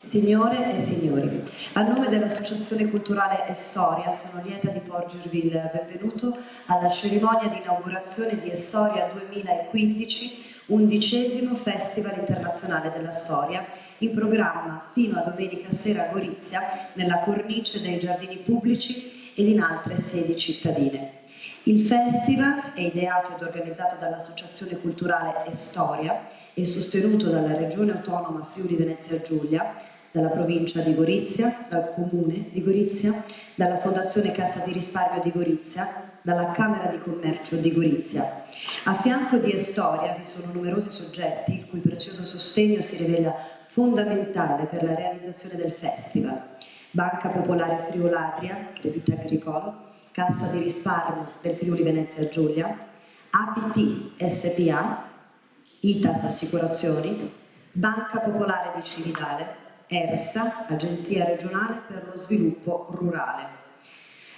Signore e signori, a nome dell'Associazione Culturale èStoria sono lieta di porgervi il benvenuto alla cerimonia di inaugurazione di èStoria 2015, 11° Festival Internazionale della Storia, in programma fino a domenica sera a Gorizia, nella cornice dei giardini pubblici ed in altre sedi cittadine. Il festival è ideato ed organizzato dall'Associazione Culturale èStoria e sostenuto dalla Regione Autonoma Friuli Venezia Giulia, dalla provincia di Gorizia, dal comune di Gorizia, dalla Fondazione Cassa di Risparmio di Gorizia, dalla Camera di Commercio di Gorizia. A fianco di èStoria vi sono numerosi soggetti il cui prezioso sostegno si rivela fondamentale per la realizzazione del festival. Banca Popolare Friulatria, Credit Agricole, Cassa di Risparmio del Friuli Venezia Giulia, APT SPA, ITAS Assicurazioni, Banca Popolare di Cividale, ERSA, Agenzia Regionale per lo Sviluppo Rurale.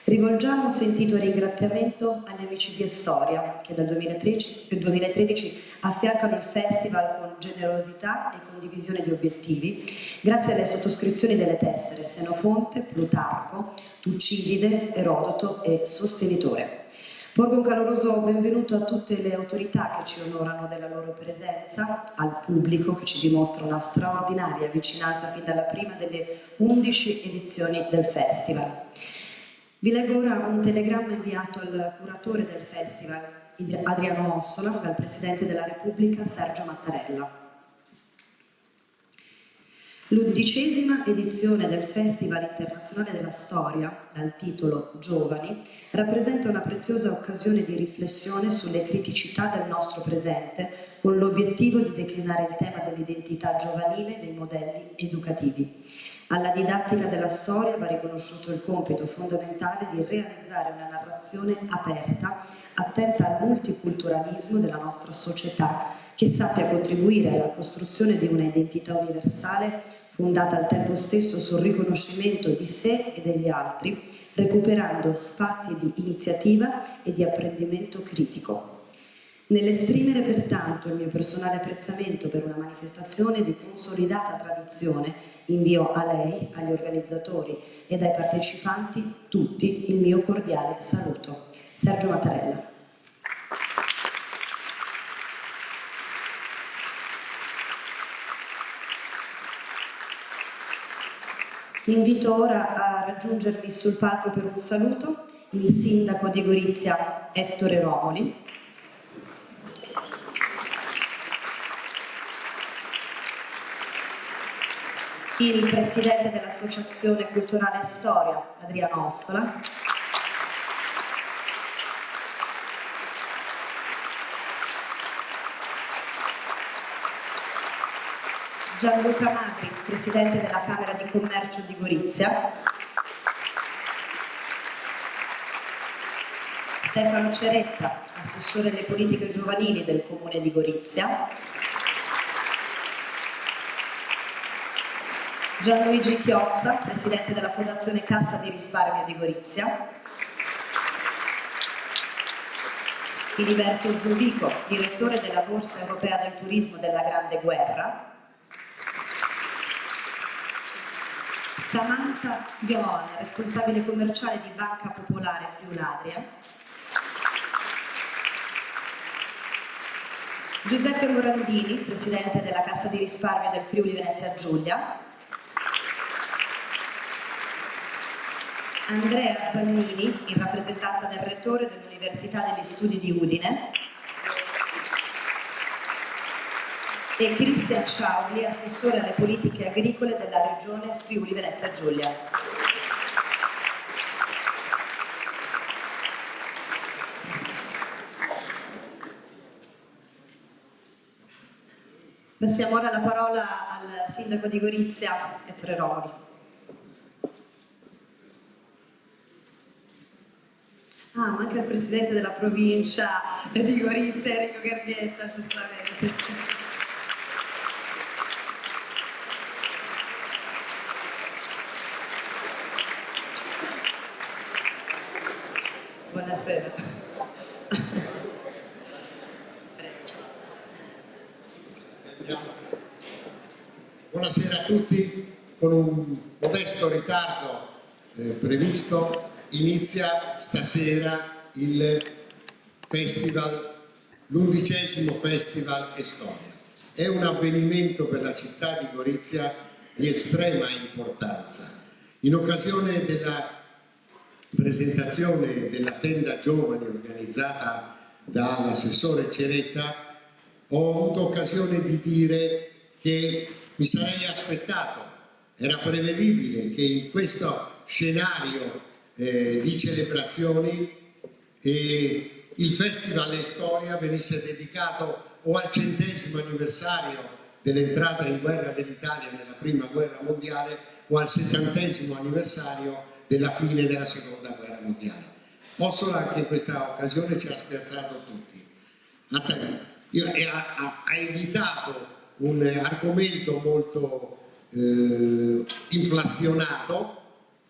Rivolgiamo un sentito ringraziamento agli amici di èStoria che dal 2013 affiancano il festival con generosità e condivisione di obiettivi grazie alle sottoscrizioni delle tessere Senofonte, Plutarco, Tucidide, Erodoto e Sostenitore. Porgo un caloroso benvenuto a tutte le autorità che ci onorano della loro presenza, al pubblico che ci dimostra una straordinaria vicinanza fin dalla prima delle 11 edizioni del festival. Vi leggo ora un telegramma inviato al curatore del festival, Adriano Ossola, dal Presidente della Repubblica Sergio Mattarella. L'11ª edizione del Festival Internazionale della Storia, dal titolo Giovani, rappresenta una preziosa occasione di riflessione sulle criticità del nostro presente, con l'obiettivo di declinare il tema dell'identità giovanile dei modelli educativi. Alla didattica della storia va riconosciuto il compito fondamentale di realizzare una narrazione aperta, attenta al multiculturalismo della nostra società, che sappia contribuire alla costruzione di una identità universale fondata al tempo stesso sul riconoscimento di sé e degli altri, recuperando spazi di iniziativa e di apprendimento critico. Nell'esprimere pertanto il mio personale apprezzamento per una manifestazione di consolidata tradizione, invio a lei, agli organizzatori ed ai partecipanti tutti il mio cordiale saluto. Sergio Mattarella. Invito ora a raggiungermi sul palco per un saluto il sindaco di Gorizia, Ettore Romoli, il presidente dell'Associazione Culturale èStoria, Adriano Ossola, Gianluca Magris, presidente della Camera di Commercio di Gorizia, Stefano Ceretta, assessore alle politiche giovanili del Comune di Gorizia, Gianluigi Chiozza, presidente della Fondazione Cassa di Risparmio di Gorizia, Filiberto Zubico, direttore della Borsa Europea del Turismo della Grande Guerra, Samantha Ione, responsabile commerciale di Banca Popolare Friulatria, Giuseppe Morandini, presidente della Cassa di Risparmio del Friuli Venezia Giulia, Andrea Bannini, in rappresentanza del rettore dell'Università degli Studi di Udine, e Cristian Ciauli, assessore alle politiche agricole della Regione Friuli Venezia Giulia. Passiamo ora la parola al sindaco di Gorizia, Ettore Romoli. Ma anche al presidente della provincia di Gorizia, Enrico Gardietta, giustamente. Buonasera. Buonasera a tutti. con un modesto ritardo previsto, inizia stasera il festival, l'11° Festival èStoria. È un avvenimento per la città di Gorizia di estrema importanza. In occasione della presentazione della tenda giovani organizzata dall'assessore Ceretta, ho avuto occasione di dire che mi sarei aspettato, era prevedibile che in questo scenario di celebrazioni il Festival èStoria venisse dedicato o al 100° anniversario dell'entrata in guerra dell'Italia nella Prima Guerra Mondiale o al 70° anniversario della fine della Seconda Guerra Mondiale. Ossola che in questa occasione ci ha spiazzato tutti. Ha evitato un argomento molto inflazionato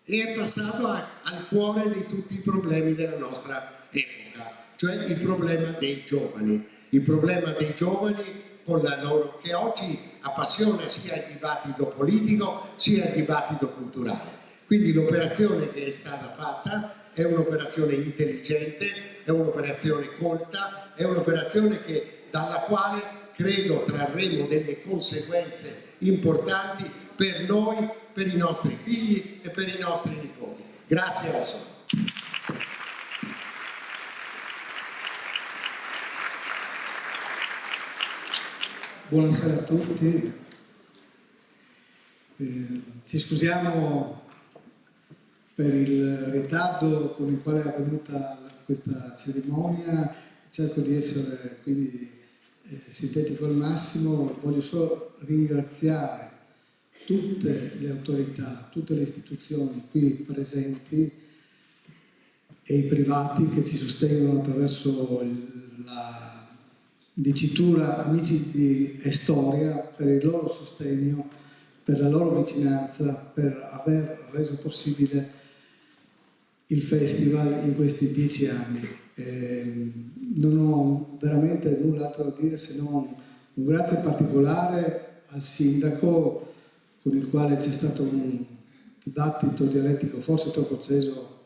e è passato al cuore di tutti i problemi della nostra epoca, cioè il problema dei giovani. Il problema dei giovani con la loro, che oggi appassiona sia il dibattito politico sia il dibattito culturale. Quindi l'operazione che è stata fatta è un'operazione intelligente, è un'operazione colta, è un'operazione dalla quale credo trarremo delle conseguenze importanti per noi, per i nostri figli e per i nostri nipoti. Grazie a Ossola. Buonasera a tutti. Ci scusiamo per il ritardo con il quale è avvenuta questa cerimonia. Cerco di essere quindi sintetico al massimo. Voglio solo ringraziare tutte le autorità, tutte le istituzioni qui presenti e i privati che ci sostengono attraverso la dicitura Amici di èStoria, per il loro sostegno, per la loro vicinanza, per aver reso possibile il festival in questi 10 anni. Non ho veramente null'altro da dire se non un grazie particolare al sindaco, con il quale c'è stato un dibattito dialettico forse troppo acceso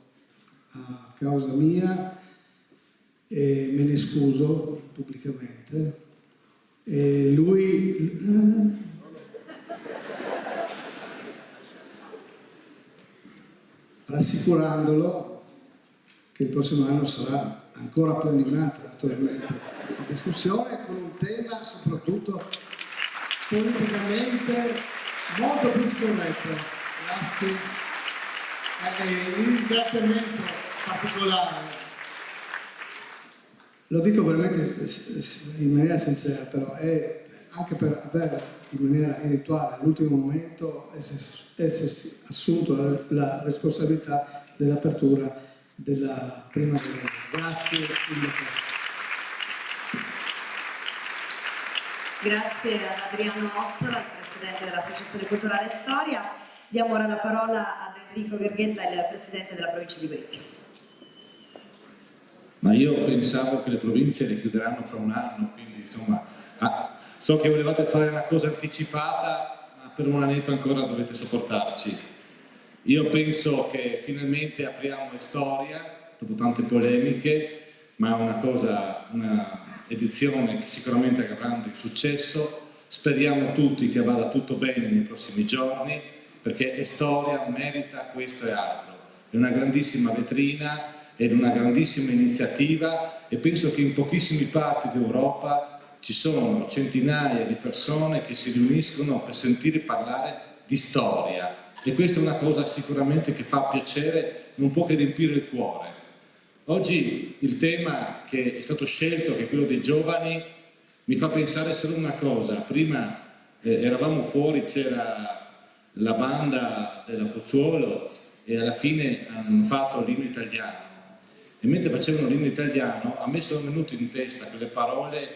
a causa mia, e me ne scuso pubblicamente. E lui rassicurandolo che il prossimo anno sarà ancora più animata naturalmente la discussione, con un tema soprattutto politicamente molto più scorretto. Grazie. Un ringraziamento particolare. Lo dico veramente in maniera sincera, però è anche per avere in maniera rituale all'ultimo momento essersi assunto la responsabilità dell'apertura della prima guerra. Grazie Sindaco. Grazie ad Adriano Ossola, il Presidente dell'Associazione Culturale èStoria. Diamo ora la parola ad Enrico Verghetta, il Presidente della Provincia di Gorizia. Ma io pensavo che le province le chiuderanno fra un anno, quindi insomma, so che volevate fare una cosa anticipata, ma per un annetto ancora dovete sopportarci. Io penso che finalmente apriamo èStoria, dopo tante polemiche, ma è una edizione che sicuramente avrà grande successo. Speriamo tutti che vada tutto bene nei prossimi giorni, perché èStoria merita questo e altro. È una grandissima vetrina ed una grandissima iniziativa, e penso che in pochissime parti d'Europa ci sono centinaia di persone che si riuniscono per sentire parlare di storia, e questa è una cosa sicuramente che fa piacere, non può che riempire il cuore. Oggi il tema che è stato scelto, che è quello dei giovani, mi fa pensare solo una cosa. Prima eravamo fuori, c'era la banda della Pozzuolo e alla fine hanno fatto l'inno italiano. E mentre facevano l'inno italiano a me sono venute in testa quelle parole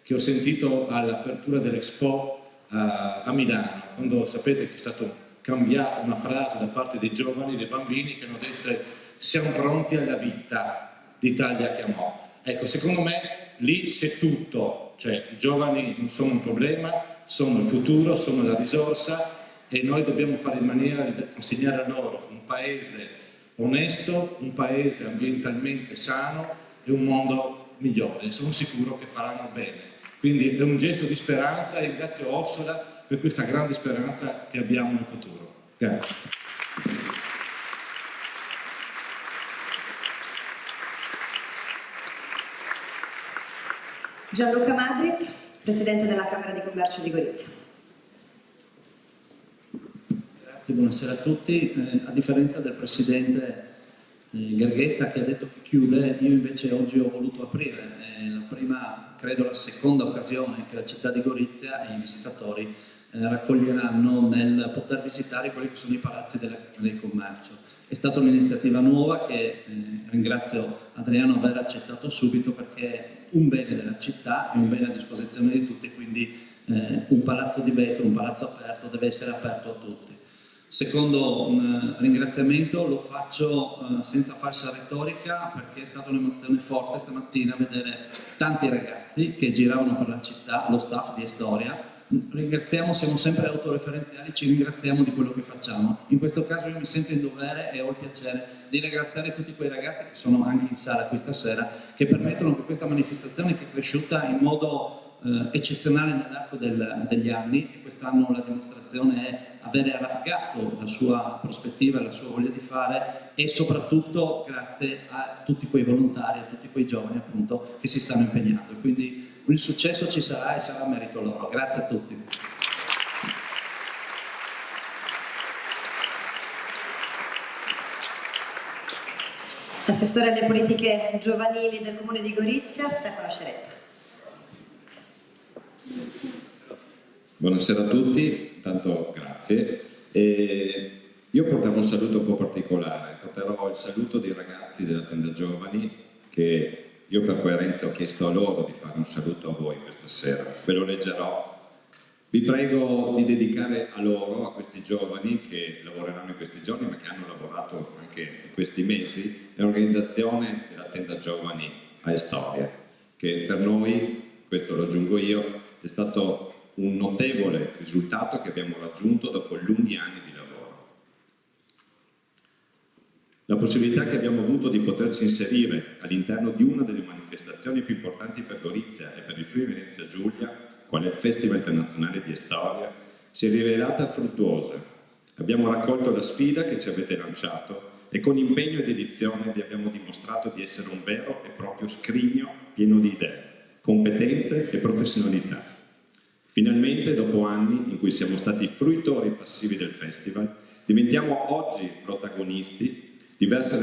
che ho sentito all'apertura dell'Expo a Milano, quando sapete che è stata cambiata una frase da parte dei giovani, dei bambini, che hanno detto: siamo pronti alla vita, l'Italia chiamò. Ecco, secondo me lì c'è tutto, cioè i giovani non sono un problema, sono il futuro, sono la risorsa, e noi dobbiamo fare in maniera di consegnare a loro un paese onesto, un paese ambientalmente sano e un mondo migliore. Sono sicuro che faranno bene. Quindi è un gesto di speranza e ringrazio Orsola per questa grande speranza che abbiamo nel futuro. Grazie. Gianluca Madriz, Presidente della Camera di Commercio di Gorizia. Grazie, buonasera a tutti. A differenza del Presidente Gherghetta che ha detto che chiude, io invece oggi ho voluto aprire. La prima, credo la seconda occasione che la città di Gorizia e i visitatori raccoglieranno nel poter visitare quelli che sono i palazzi della Camera di Commercio. È stata un'iniziativa nuova che ringrazio Adriano aver accettato subito, perché è un bene della città, è un bene a disposizione di tutti, quindi un palazzo di vetro, un palazzo aperto deve essere aperto a tutti. Secondo un ringraziamento lo faccio senza falsa retorica, perché è stata un'emozione forte stamattina vedere tanti ragazzi che giravano per la città, lo staff di èStoria. Ringraziamo, siamo sempre autoreferenziali, ci ringraziamo di quello che facciamo. In questo caso io mi sento in dovere e ho il piacere di ringraziare tutti quei ragazzi che sono anche in sala questa sera, che permettono che questa manifestazione, che è cresciuta in modo eccezionale nell'arco degli anni, e quest'anno la dimostrazione è avere allargato la sua prospettiva, la sua voglia di fare, e soprattutto grazie a tutti quei volontari, a tutti quei giovani appunto che si stanno impegnando. Quindi il successo ci sarà e sarà merito loro. Grazie a tutti. Assessore alle politiche giovanili del Comune di Gorizia, Stefano Ceretta. Buonasera a tutti, intanto grazie. Io porterò un saluto un po' particolare, porterò il saluto dei ragazzi della tenda giovani, che io per coerenza ho chiesto a loro di fare un saluto a voi questa sera, ve lo leggerò. Vi prego di dedicare a loro, a questi giovani che lavoreranno in questi giorni, ma che hanno lavorato anche in questi mesi, l'organizzazione della tenda giovani a èStoria, che per noi, questo lo aggiungo io, è stato un notevole risultato che abbiamo raggiunto dopo lunghi anni di lavoro. La possibilità che abbiamo avuto di poterci inserire all'interno di una delle manifestazioni più importanti per Gorizia e per il Friuli Venezia Giulia, quale il Festival Internazionale di èStoria, si è rivelata fruttuosa. Abbiamo raccolto la sfida che ci avete lanciato e con impegno e dedizione vi abbiamo dimostrato di essere un vero e proprio scrigno pieno di idee, competenze e professionalità. Finalmente, dopo anni in cui siamo stati fruitori passivi del festival, diventiamo oggi protagonisti. Diverse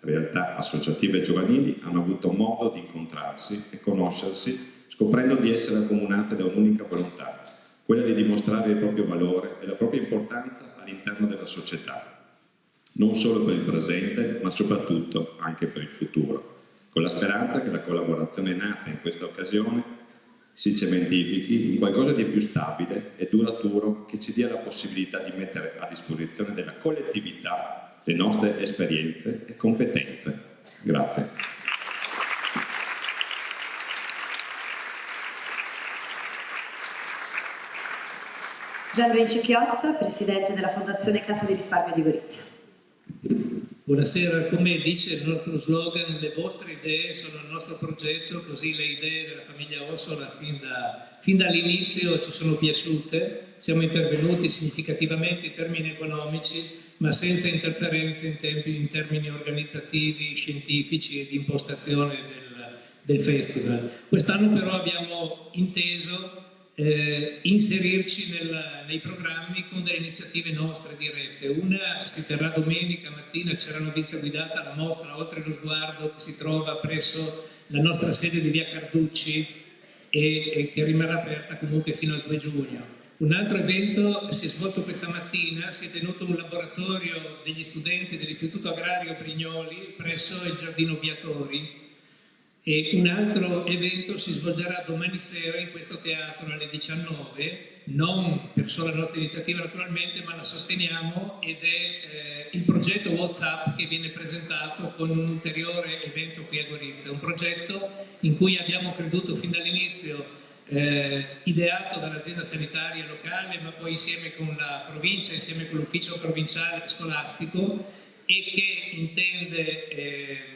realtà associative giovanili hanno avuto modo di incontrarsi e conoscersi, scoprendo di essere accomunate da un'unica volontà, quella di dimostrare il proprio valore e la propria importanza all'interno della società, non solo per il presente, ma soprattutto anche per il futuro, con la speranza che la collaborazione nata in questa occasione si cementifichi in qualcosa di più stabile e duraturo, che ci dia la possibilità di mettere a disposizione della collettività le nostre esperienze e competenze. Grazie. Gianluigi Chiozza, Presidente della Fondazione Cassa di Risparmio di Gorizia. Buonasera, come dice il nostro slogan, le vostre idee sono il nostro progetto, così le idee della famiglia Orsola fin dall'inizio ci sono piaciute, siamo intervenuti significativamente in termini economici, ma senza interferenze in termini organizzativi, scientifici e di impostazione del festival. Quest'anno però abbiamo inteso inserirci nei programmi con delle iniziative nostre dirette. Una si terrà domenica mattina, ci saranno visita guidata alla mostra Oltre lo sguardo, che si trova presso la nostra sede di via Carducci e che rimarrà aperta comunque fino al 2 giugno. Un altro evento si è svolto questa mattina, si è tenuto un laboratorio degli studenti dell'Istituto Agrario Brignoli presso il Giardino Viatori, e un altro evento si svolgerà domani sera in questo teatro alle 19, non per sola nostra iniziativa naturalmente, ma la sosteniamo, ed è il progetto WhatsApp che viene presentato con un ulteriore evento qui a Gorizia, un progetto in cui abbiamo creduto fin dall'inizio ideato dall'azienda sanitaria locale, ma poi insieme con la provincia, insieme con l'ufficio provinciale scolastico, e che intende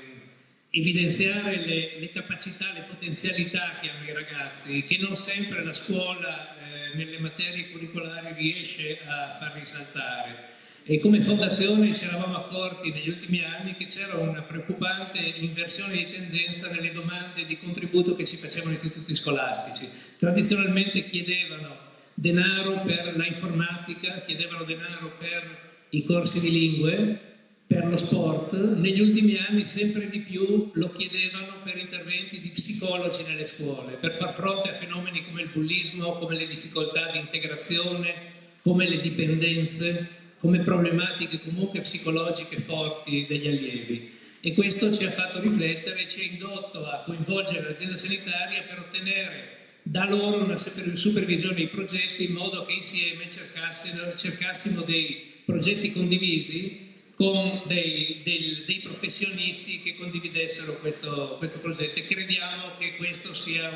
evidenziare le capacità, le potenzialità che hanno i ragazzi, che non sempre la scuola nelle materie curricolari riesce a far risaltare. E come fondazione ci eravamo accorti negli ultimi anni che c'era una preoccupante inversione di tendenza nelle domande di contributo che ci facevano gli istituti scolastici. Tradizionalmente chiedevano denaro per la informatica, chiedevano denaro per i corsi di lingue, per lo sport. Negli ultimi anni sempre di più lo chiedevano per interventi di psicologi nelle scuole, per far fronte a fenomeni come il bullismo, come le difficoltà di integrazione, come le dipendenze, come problematiche comunque psicologiche forti degli allievi. E questo ci ha fatto riflettere e ci ha indotto a coinvolgere l'azienda sanitaria per ottenere da loro una supervisione dei progetti, in modo che insieme cercassimo dei progetti condivisi con dei professionisti che condividessero questo progetto, e crediamo che questo sia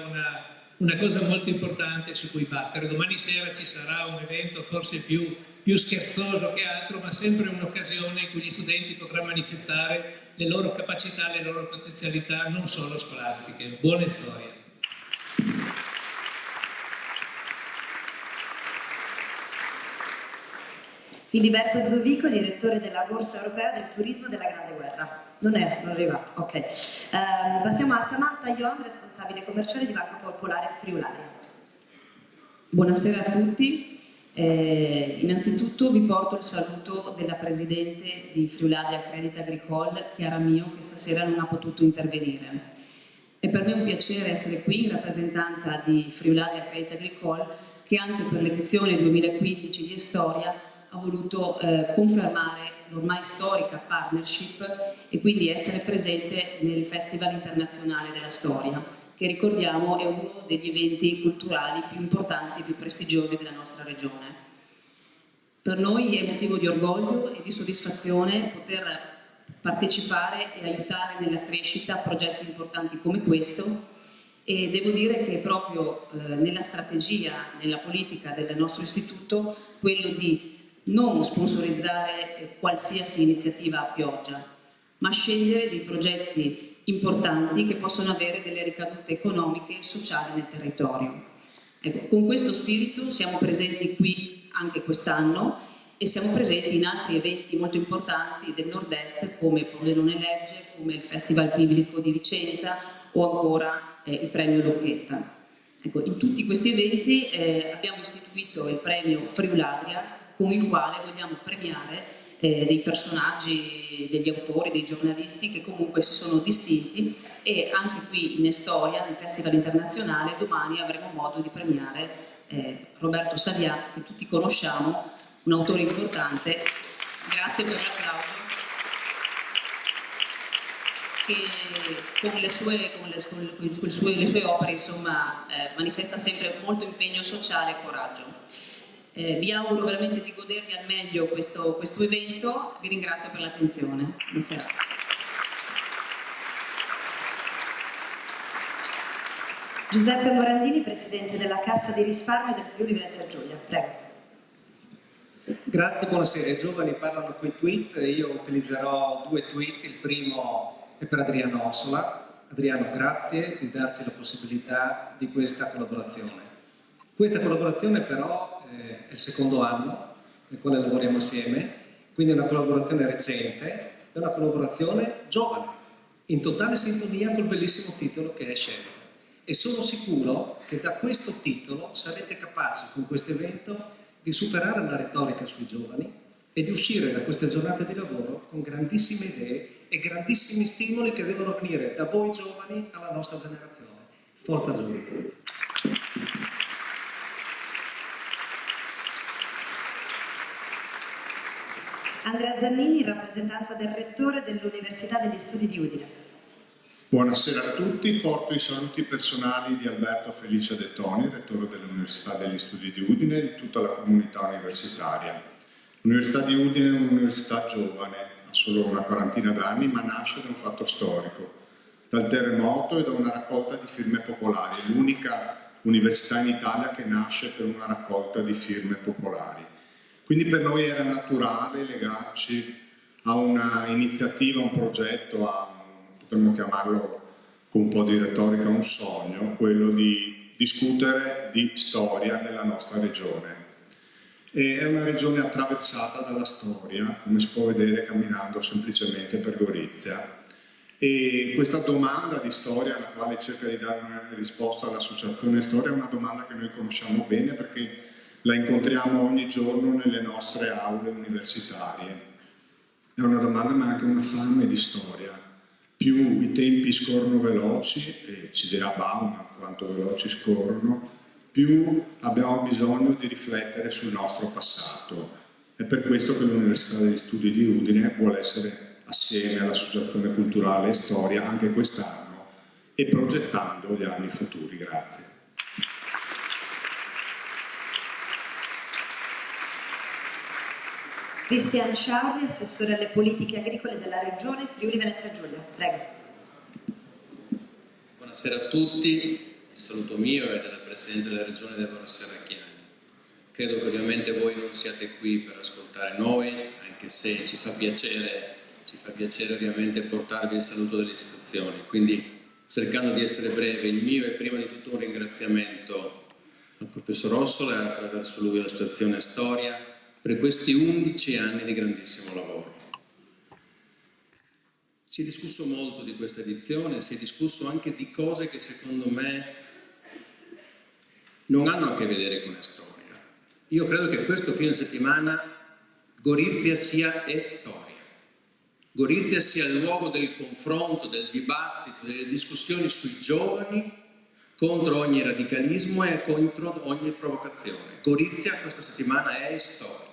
una cosa molto importante su cui battere. Domani sera ci sarà un evento forse più scherzoso che altro, ma sempre un'occasione in cui gli studenti potranno manifestare le loro capacità, le loro potenzialità, non solo scolastiche. Buone storie. Filiberto Zovico, direttore della Borsa Europea del Turismo della Grande Guerra. Non è arrivato, ok. Passiamo a Samantha Young, responsabile commerciale di Banca Popolare Friularia. Buonasera a tutti. Innanzitutto vi porto il saluto della Presidente di Friularia Credit Agricole, Chiara Mio, che stasera non ha potuto intervenire. È per me un piacere essere qui in rappresentanza di Friularia Credit Agricole, che anche per l'edizione 2015 di èStoria ha voluto confermare l'ormai storica partnership e quindi essere presente nel Festival Internazionale della Storia, che ricordiamo è uno degli eventi culturali più importanti e più prestigiosi della nostra regione. Per noi è motivo di orgoglio e di soddisfazione poter partecipare e aiutare nella crescita progetti importanti come questo, e devo dire che proprio nella strategia, nella politica del nostro istituto, quello di non sponsorizzare qualsiasi iniziativa a pioggia, ma scegliere dei progetti importanti che possono avere delle ricadute economiche e sociali nel territorio. Ecco, con questo spirito siamo presenti qui anche quest'anno e siamo presenti in altri eventi molto importanti del nord-est, come Pordenone Legge, come il Festival Biblico di Vicenza o ancora il premio Lucchetta. Ecco, in tutti questi eventi abbiamo istituito il premio Friularia, con il quale vogliamo premiare dei personaggi, degli autori, dei giornalisti che comunque si sono distinti, e anche qui in èStoria, nel Festival Internazionale, domani avremo modo di premiare Roberto Savià, che tutti conosciamo, un autore importante. Grazie per l'applauso. Che con le sue opere, insomma, manifesta sempre molto impegno sociale e coraggio. Vi auguro veramente di godervi al meglio questo evento, vi ringrazio per l'attenzione. Buonasera. Giuseppe Morandini, Presidente della Cassa di risparmio del Friuli Venezia Giulia. Prego. Grazie, buonasera. I giovani parlano coi tweet, io utilizzerò 2 tweet. Il primo è per Adriano Ossola. Adriano, grazie di darci la possibilità di questa collaborazione. Questa collaborazione però è il secondo anno nel quale lavoriamo assieme, quindi è una collaborazione recente, è una collaborazione giovane, in totale sintonia col bellissimo titolo che è scelto. E sono sicuro che da questo titolo sarete capaci con questo evento di superare la retorica sui giovani e di uscire da queste giornate di lavoro con grandissime idee e grandissimi stimoli che devono venire da voi giovani alla nostra generazione. Forza giovani! Andrea Zannini, in rappresentanza del Rettore dell'Università degli Studi di Udine. Buonasera a tutti, porto i saluti personali di Alberto Felice De Toni, Rettore dell'Università degli Studi di Udine e di tutta la comunità universitaria. L'Università di Udine è un'università giovane, ha solo una quarantina d'anni, ma nasce da un fatto storico, dal terremoto e da una raccolta di firme popolari, l'unica università in Italia che nasce per una raccolta di firme popolari. Quindi per noi era naturale legarci a una iniziativa, un progetto, potremmo chiamarlo con un po' di retorica un sogno, quello di discutere di storia nella nostra regione. E è una regione attraversata dalla storia, come si può vedere camminando semplicemente per Gorizia. E questa domanda di storia, alla quale cerca di dare una risposta all'Associazione Storia, è una domanda che noi conosciamo bene perché la incontriamo ogni giorno nelle nostre aule universitarie. È una domanda ma anche una fame di storia. Più i tempi scorrono veloci, e ci dirà Bauman quanto veloci scorrono, più abbiamo bisogno di riflettere sul nostro passato. È per questo che l'Università degli Studi di Udine vuole essere assieme all'Associazione Culturale èStoria anche quest'anno e progettando gli anni futuri. Grazie. Cristian Sciarri, assessore alle politiche agricole della Regione Friuli Venezia Giulia. Prego. Buonasera a tutti. Il saluto mio e della Presidente della Regione Deborah Serracchiani. Credo che ovviamente voi non siate qui per ascoltare noi, anche se ci fa piacere ovviamente portarvi il saluto delle istituzioni. Quindi, cercando di essere breve, il mio è prima di tutto un ringraziamento al professor Ossola e attraverso lui all'Associazione èStoria per questi 11 anni di grandissimo lavoro. Si è discusso molto di questa edizione, si è discusso anche di cose che secondo me non hanno a che vedere con èStoria. Io credo che questo fine settimana Gorizia sia èStoria. Gorizia sia il luogo del confronto, del dibattito, delle discussioni sui giovani contro ogni radicalismo e contro ogni provocazione. Gorizia questa settimana è èStoria.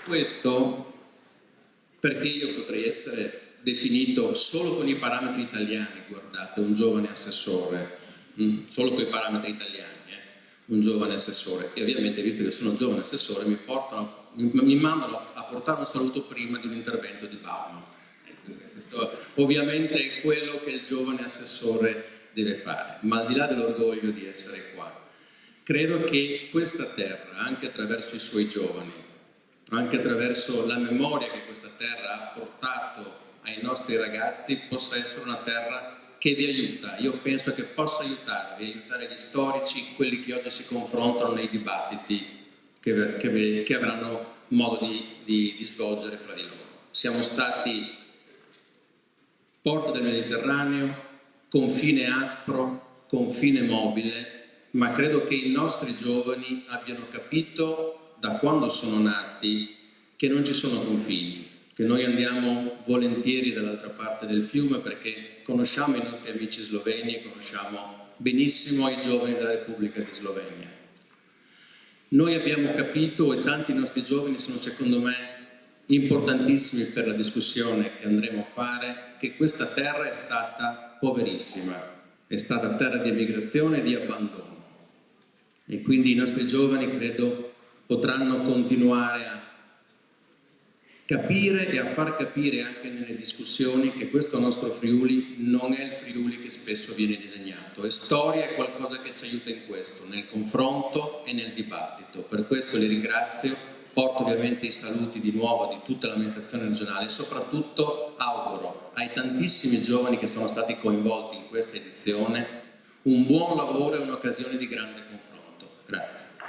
Questo perché io potrei essere definito solo con i parametri italiani, guardate, un giovane assessore, solo con i parametri italiani, un giovane assessore. E ovviamente, visto che sono giovane assessore, mi mandano a portare un saluto prima di un intervento di Bauman. Questo ovviamente è quello che il giovane assessore deve fare, ma al di là dell'orgoglio di essere qua, credo che questa terra, anche attraverso i suoi giovani, anche attraverso la memoria che questa terra ha portato ai nostri ragazzi, possa essere una terra che vi aiuta. Io penso che possa aiutare gli storici, quelli che oggi si confrontano nei dibattiti che avranno modo di svolgere fra di loro. Siamo stati porta del Mediterraneo, confine aspro, confine mobile, ma credo che i nostri giovani abbiano capito da quando sono nati che non ci sono confini, che noi andiamo volentieri dall'altra parte del fiume perché conosciamo i nostri amici sloveni e conosciamo benissimo i giovani della Repubblica di Slovenia. Noi abbiamo capito, e tanti nostri giovani sono secondo me importantissimi per la discussione che andremo a fare, che questa terra è stata poverissima, è stata terra di emigrazione e di abbandono. E quindi i nostri giovani credo potranno continuare a capire e a far capire anche nelle discussioni che questo nostro Friuli non è il Friuli che spesso viene disegnato. èStoria è qualcosa che ci aiuta in questo, nel confronto e nel dibattito. Per questo li ringrazio, porto ovviamente i saluti di nuovo di tutta l'amministrazione regionale e soprattutto auguro ai tantissimi giovani che sono stati coinvolti in questa edizione un buon lavoro e un'occasione di grande confronto. Grazie.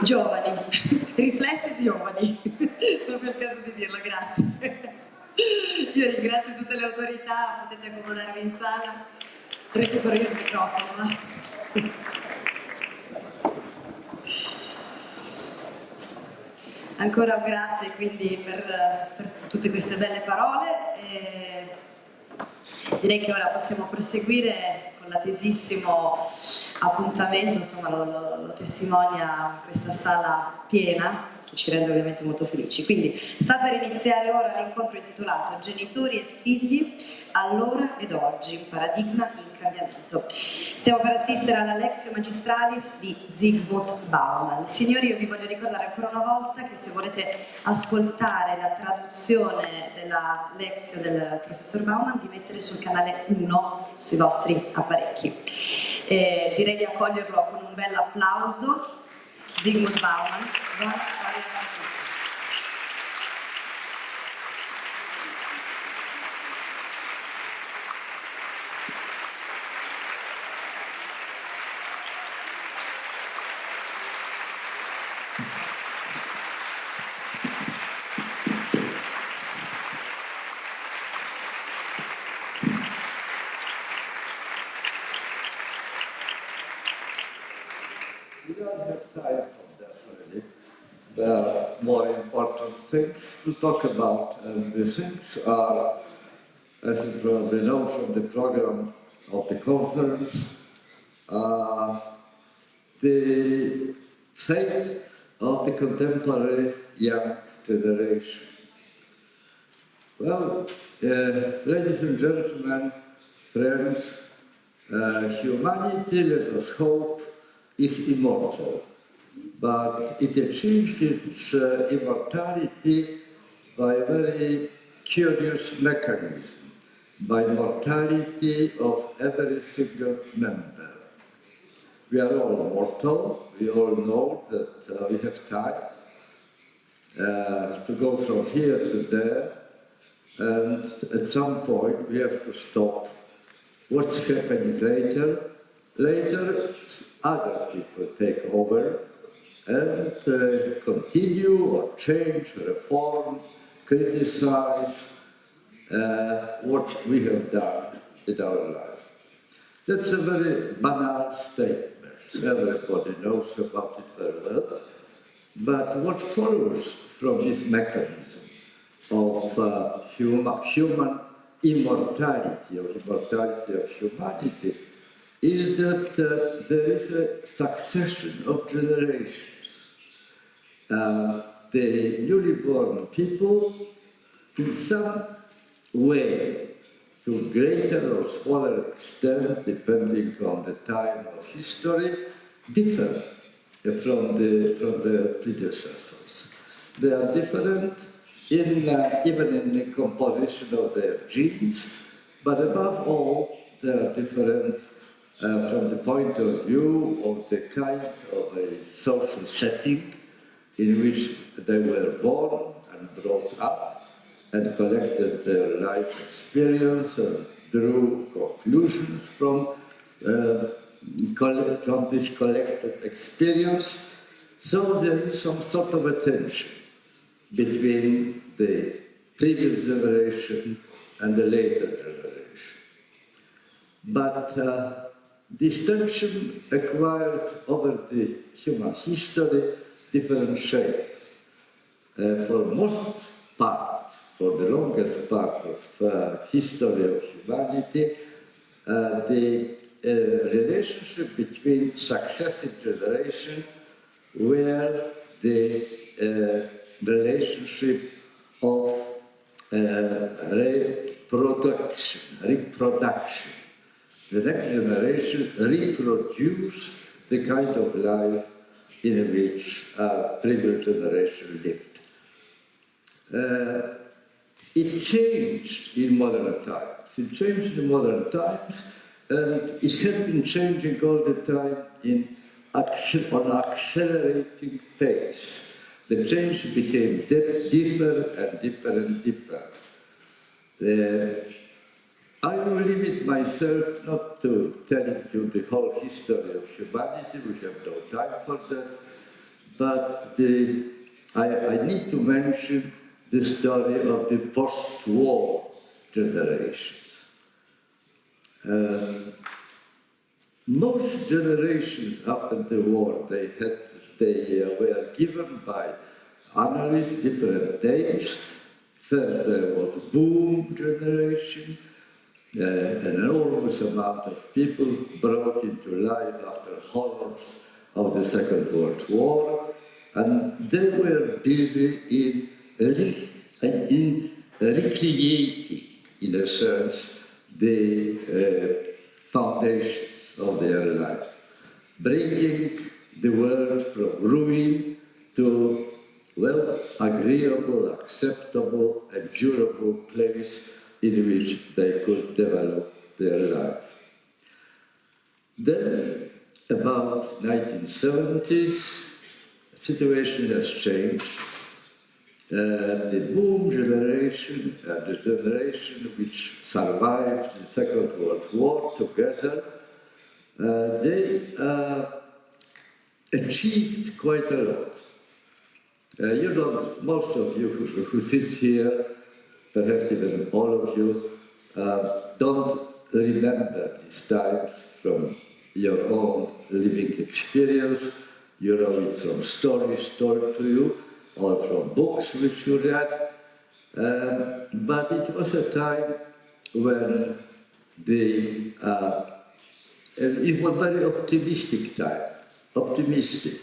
Giovani, riflessi giovani, proprio il caso di dirlo, grazie. Io ringrazio tutte le autorità, potete accomodarvi in sala, recupero io il microfono. Ancora grazie quindi per tutte queste belle parole. Direi che ora possiamo proseguire con l'attesissimo appuntamento, insomma lo testimonia questa sala piena, che ci rende ovviamente molto felici. Quindi sta per iniziare ora l'incontro intitolato Genitori e figli, allora ed oggi, un paradigma in cambiamento. Stiamo per assistere alla Lectio magistralis di Zygmunt Bauman. Signori, io vi voglio ricordare ancora una volta che se volete ascoltare la traduzione della Lectio del professor Bauman, di mettere sul canale 1 sui vostri apparecchi. Direi di accoglierlo con un bel applauso. Zygmunt Bauman, buona storia a tutti. We don't have time for that really. There are more important things to talk about, and the things are, as you probably know from the program of the conference, the fate of the contemporary young generation. Well, ladies and gentlemen, friends, humanity, let us hope, is immortal, but it achieves its immortality by a very curious mechanism, by mortality of every single member. We are all mortal, we all know that we have time to go from here to there, and at some point we have to stop. What's happening later? Later, other people take over and continue or change, reform, criticize what we have done in our life. That's a very banal statement. Everybody knows about it very well. But what follows from this mechanism of human immortality, or immortality of humanity, is that there is a succession of generations. The newly born people, in some way, to greater or smaller extent, depending on the time of history, differ from the predecessors. They are different even in the composition of their genes, but above all, they are different from the point of view of the kind of a social setting in which they were born and brought up and collected their life experience and drew conclusions from this collected experience. So there is some sort of a tension between the previous generation and the later generation. But this tension acquired over the human history different shapes. For most part, for the longest part of history of humanity, the relationship between successive generations were the relationship of reproduction. The next generation reproduced the kind of life in which previous generation lived. It changed in modern times. It changed in modern times, and it has been changing all the time on an accelerating pace. The change became deeper and deeper and deeper. I will limit myself not to telling you the whole history of humanity, we have no time for that, but I need to mention the story of the post-war generations. Most generations after the war, they were given by analysts different names. First there was boom generation, an enormous amount of people brought into life after horrors of the Second World War. and they were busy in recreating, in a sense, the foundations of their life, bringing the world from ruin to, well, agreeable, acceptable, and durable place in which they could develop their life. Then, about 1970s, the situation has changed. The boom generation, the generation which survived the Second World War together, they achieved quite a lot. You don't, most of you who sit here, perhaps even all of you, don't remember these times from your own living experience. You know it from stories told to you, or from books which you read. But it was a time when it was a very optimistic time, optimistic.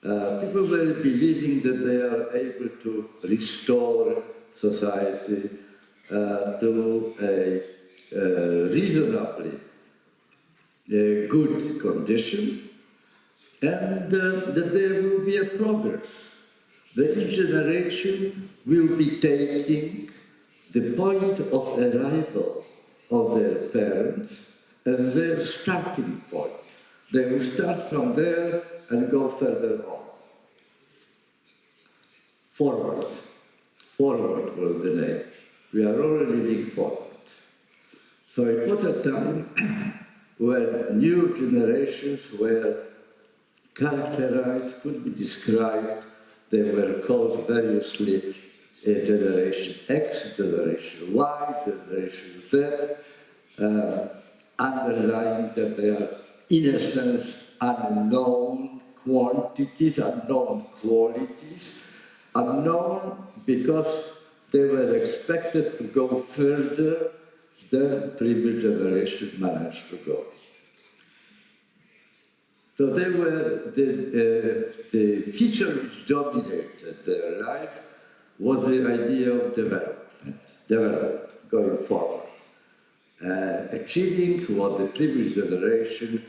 People were believing that they are able to restore society to a reasonably good condition, and that there will be a progress. The each generation will be taking the point of arrival of their parents as their starting point. They will start from there and go further on. Forward. Forward was the name. We are all living forward. So it was a time when new generations were characterized, could be described. They were called variously Generation X, Generation Y, Generation Z, underlying that they are, in a sense, unknown quantities, unknown qualities, unknown because they were expected to go further than previous generation managed to go. So they were the feature which dominated their life was the idea of development, going forward, achieving what the previous generation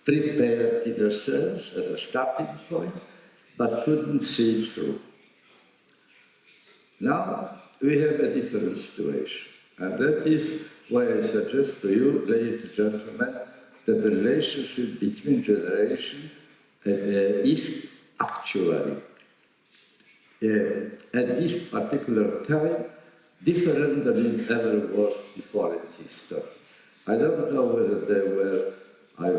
prepared in a sense as a starting point, but couldn't see through. Now we have a different situation, and that is why I suggest to you, ladies and gentlemen, that the relationship between generations is actually, at this particular time, different than it ever was before in history. I don't know whether there were, I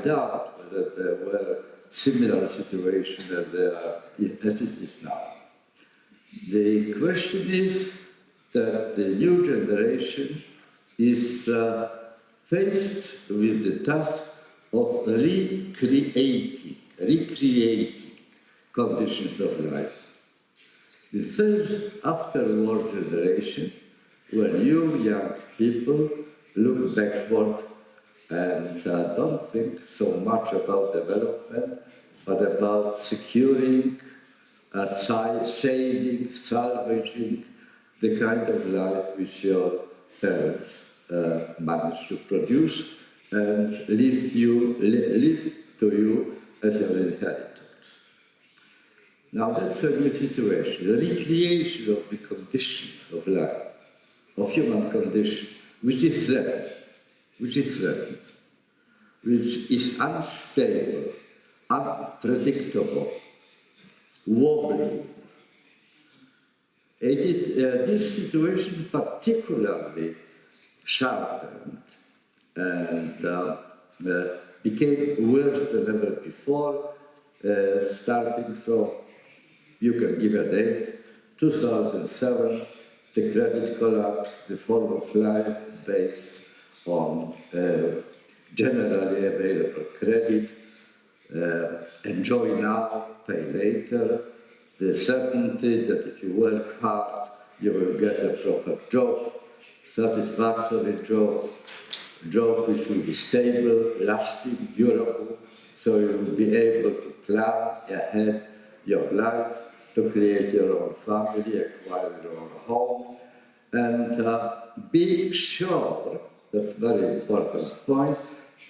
doubt whether there were similar situations as it is now. The question is that the new generation is faced with the task of recreating conditions of life. The third after-war generation were new young people look backward and don't think so much about development, but about securing, saving, salvaging the kind of life which your parents managed to produce and leave to you as your inheritance. Now that's a new situation, the recreation of the conditions of life, of human condition, which is threatened, which is unstable, unpredictable, wobbly. This situation particularly sharpened and became worse than ever before, starting from, you can give a date, 2007, the credit collapse, the form of life based on generally available credit, enjoy now, pay later, the certainty that if you work hard, you will get a proper job, satisfactory job which will be stable, lasting, durable, so you will be able to plan ahead your life, to create your own family, acquire your own home, and be sure, that's a very important point,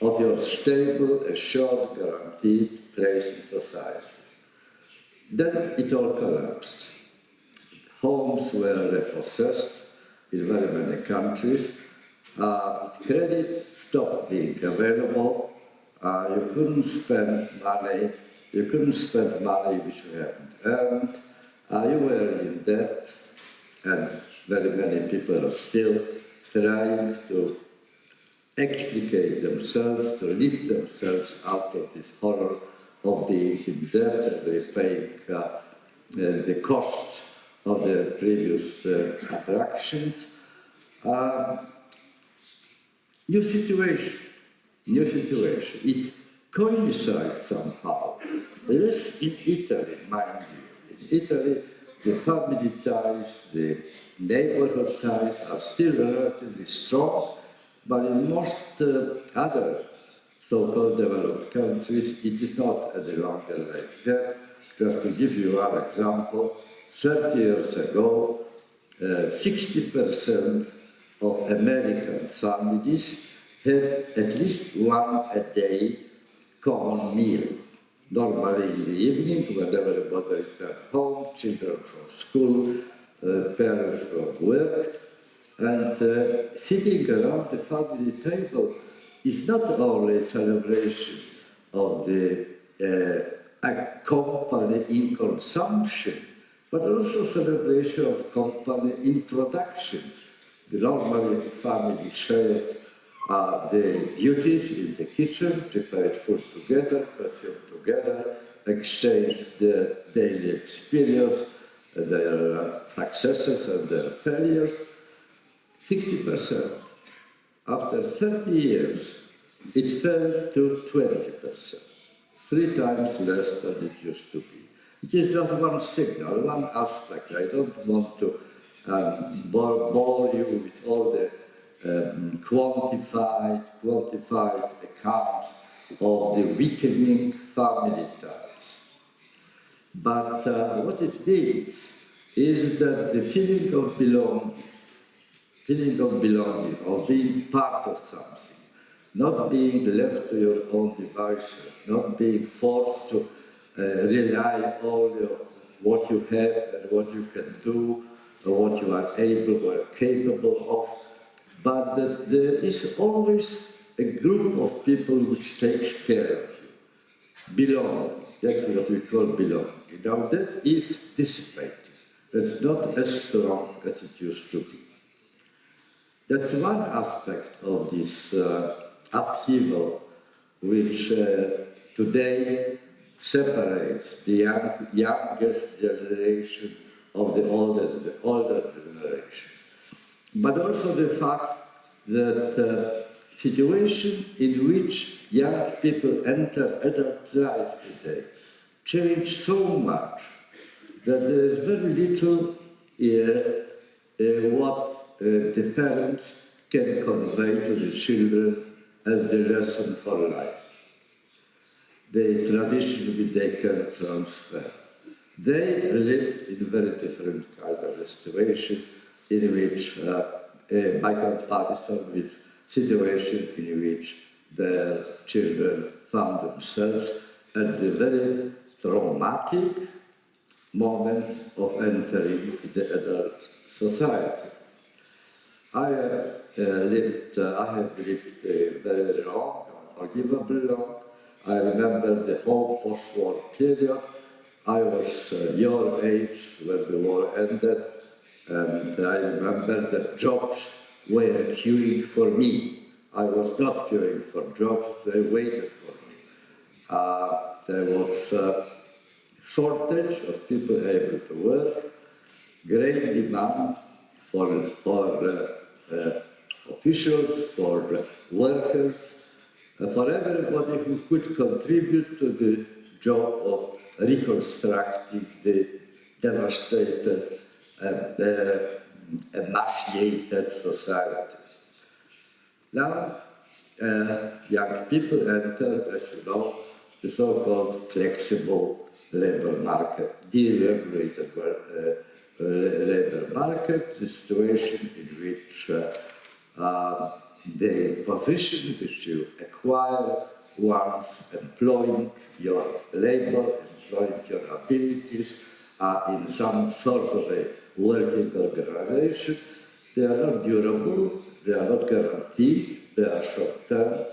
of your stable, assured, guaranteed place in society. Then it all collapsed. Homes were repossessed in very many countries. Credit stopped being available. You couldn't spend money. You couldn't spend money which you hadn't earned. You were in debt, and very many people are still trying to extricate themselves, to lift themselves out of this horror of being in debt and repaying the cost of their previous attractions. New situation. It coincides somehow. Less in Italy, mind you. In Italy, the family ties, the neighborhood ties are still relatively strong, but in most other so-called developed countries, it is not any longer like that. Just to give you one example, 30 years ago, 60% of American families had at least one a day common meal. Normally in the evening, when everybody returned home, children from school, parents from work, and sitting around the family table is not only a celebration of the company in consumption, but also celebration of company in production. Normally, family shared the duties in the kitchen, prepared food together, consumed together, exchanged their daily experience, their successes and their failures. 60%. After 30 years, it fell to 20%, 3 times less than it used to be. It is just one signal, one aspect. I don't want to bore you with all the quantified accounts of the weakening family ties. But what it means is that the feeling of belonging, of being part of something, not being left to your own devices, not being forced to rely only on what you have and what you can do, or what you are able or capable of, but that there is always a group of people which takes care of you. Belonging, that's what we call belonging. Now that is dissipating. That's not as strong as it used to be. That's one aspect of this upheaval which today separates the youngest generation of the older generations. But also the fact that situation in which young people enter adult life today change so much that there is very little what the parents can convey to the children as the lesson for life. The tradition they can transfer. They lived in a very different kind of a situation in which, by comparison with situation in which their children found themselves at the very traumatic moment of entering the adult society. I have lived very long, unforgivably long. I remember the whole post-war period. I was your age when the war ended, and I remember that jobs were queuing for me. I was not queuing for jobs, they waited for me. There was a shortage of people able to work, great demand for officials, for workers, for everybody who could contribute to the job of reconstructing the devastated and emaciated societies. Now, young people enter, as you know, the so-called flexible labor market, deregulated labor market, the situation in which the position which you acquire once employing your labor, employing your abilities in some sort of a working organization, they are not durable, they are not guaranteed, they are short-term.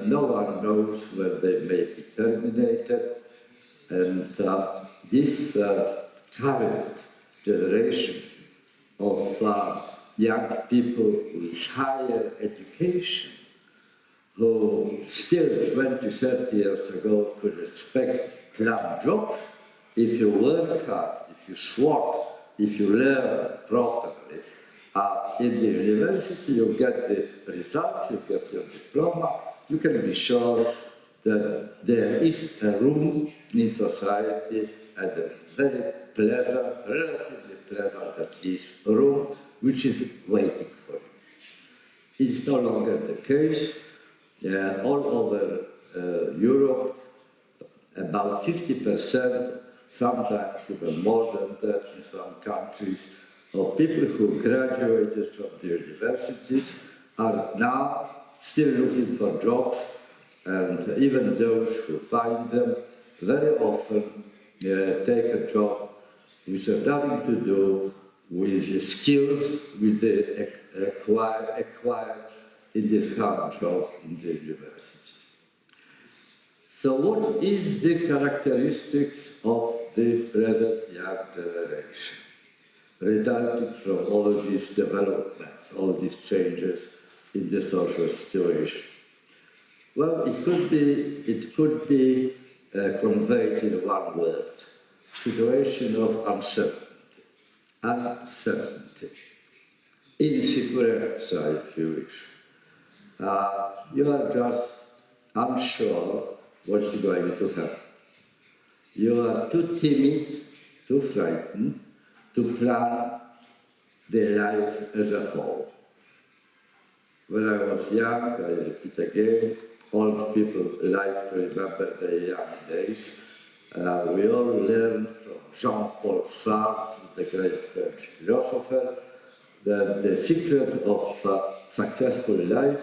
No one knows when they may be terminated, and this current generation of young people with higher education, who still 20, 30 years ago could expect plum jobs, if you work hard, if you swat, if you learn properly, in the university you get the results, you get your diploma, you can be sure that there is a room in society, and a very pleasant, relatively pleasant at least, room which is waiting for you. It's no longer the case. All over Europe, about 50%, sometimes even more than that in some countries, of people who graduated from the universities are now still looking for jobs, and even those who find them very often take a job which has nothing to do with the skills with the acquired in this current job in the universities. So what is the characteristics of the present young generation, resulting from all these developments, all these changes in the social situation? Well, it could be conveyed in one word: situation of uncertainty. Uncertainty. Insicurezza, if you wish. You are just unsure what's going to happen. You are too timid, too frightened to plan the life as a whole. When I was young, I repeat again, old people like to remember their young days. We all learned from Jean-Paul Sartre, the great French philosopher, that the secret of successful life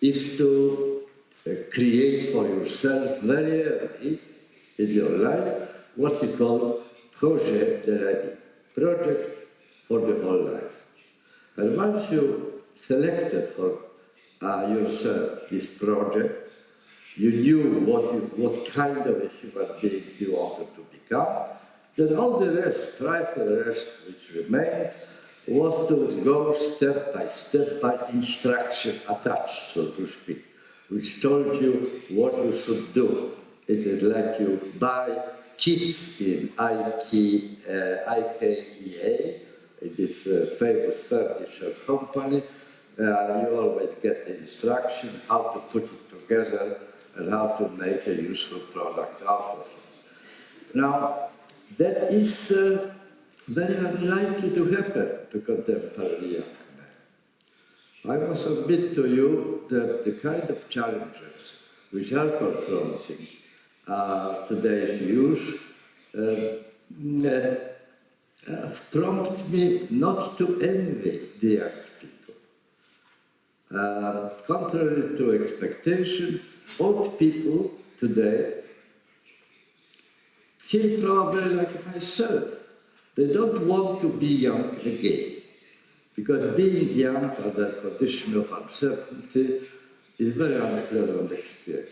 is to create for yourself very early in your life what we call projet de la vie, project for the whole life. And once you selected for yourself this project, you knew what kind of a human being you wanted to become, then all the rest, trifle rest which remained, was to go step by instruction attached, so to speak, which told you what you should do. It is like you buy kits in IKEA, in this famous furniture company. You always get the instruction how to put it together and how to make a useful product out of it. Now, that is very unlikely to happen to contemporary young men. I must admit to you that the kind of challenges which are confronting today's youth prompt me not to envy the young people. Contrary to expectation, old people today feel probably like myself. They don't want to be young again, because being young under a condition of uncertainty is a very unpleasant experience.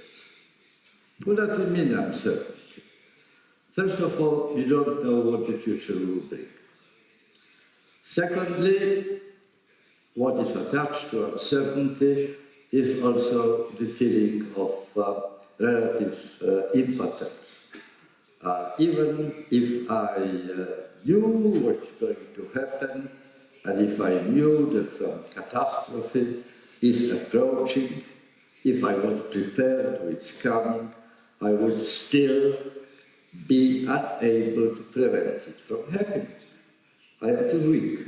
What does it mean, uncertainty? First of all, you don't know what the future will bring. Secondly, what is attached to uncertainty is also the feeling of relative impotence. Even if I knew what's going to happen, and if I knew that some catastrophe is approaching, if I was prepared to its coming, I would still be unable to prevent it from happening. I am too weak.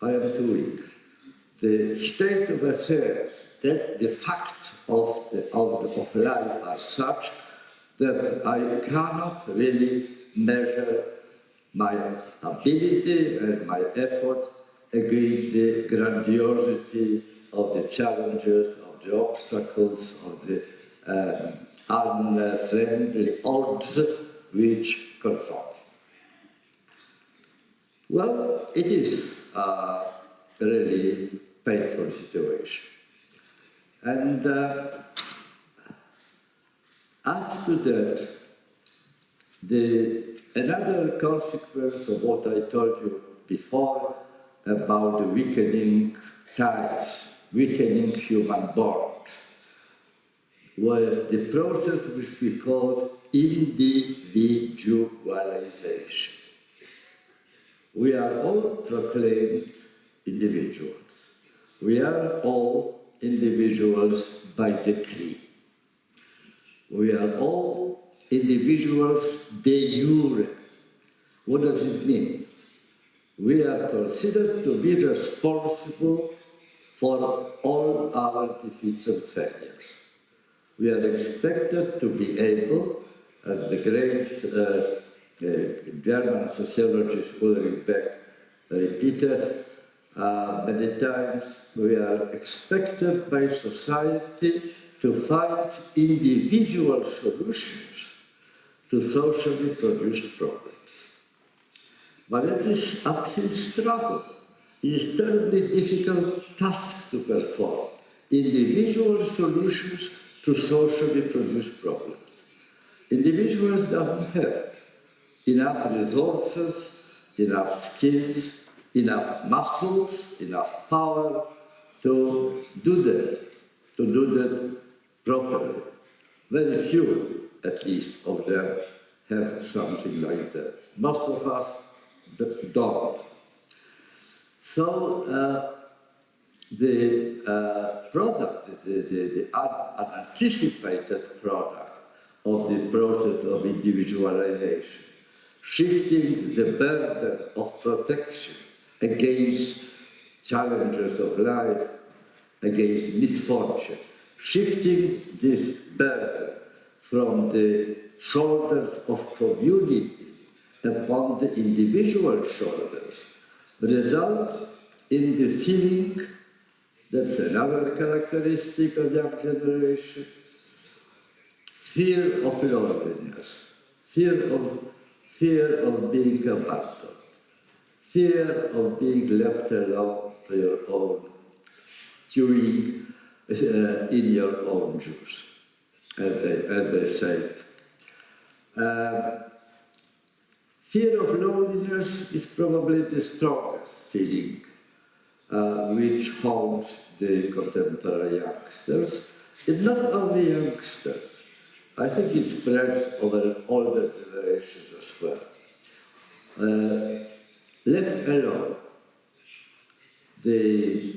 I am too weak. The state of affairs, that the fact of life are such that I cannot really measure my ability and my effort against the grandiosity of the challenges, of the obstacles, of the unfriendly odds which confront. Well, it is a really painful situation. And add to that, another consequence of what I told you before about the weakening ties, weakening human bonds, was the process which we call individualization. We are all proclaimed individuals. We are all individuals by decree. We are all individuals de jure. What does it mean? We are considered to be responsible for all our defeats and failures. We are expected to be able, as the great German sociologist Ulrich Beck repeated many times, we are expected by society to find individual solutions to socially produced problems. But it is an uphill struggle. It is a terribly difficult task to perform. Individual solutions to socially produced problems. Individuals doesn't have enough resources, enough skills, enough muscles, enough power to do that properly. Very few, at least, of them have something like that. Most of us don't. So the product, the unanticipated product of the process of individualization, shifting the burden of protection against challenges of life, against misfortune, shifting this burden from the shoulders of community upon the individual shoulders, result in the feeling, that's another characteristic of young generation, fear of loneliness, fear of being abandoned, fear of being left alone to your own, chewing in your own juice, as they say. Fear of loneliness is probably the strongest feeling which haunts the contemporary youngsters. It's not only youngsters. I think it spreads over older generations as well. Left alone, the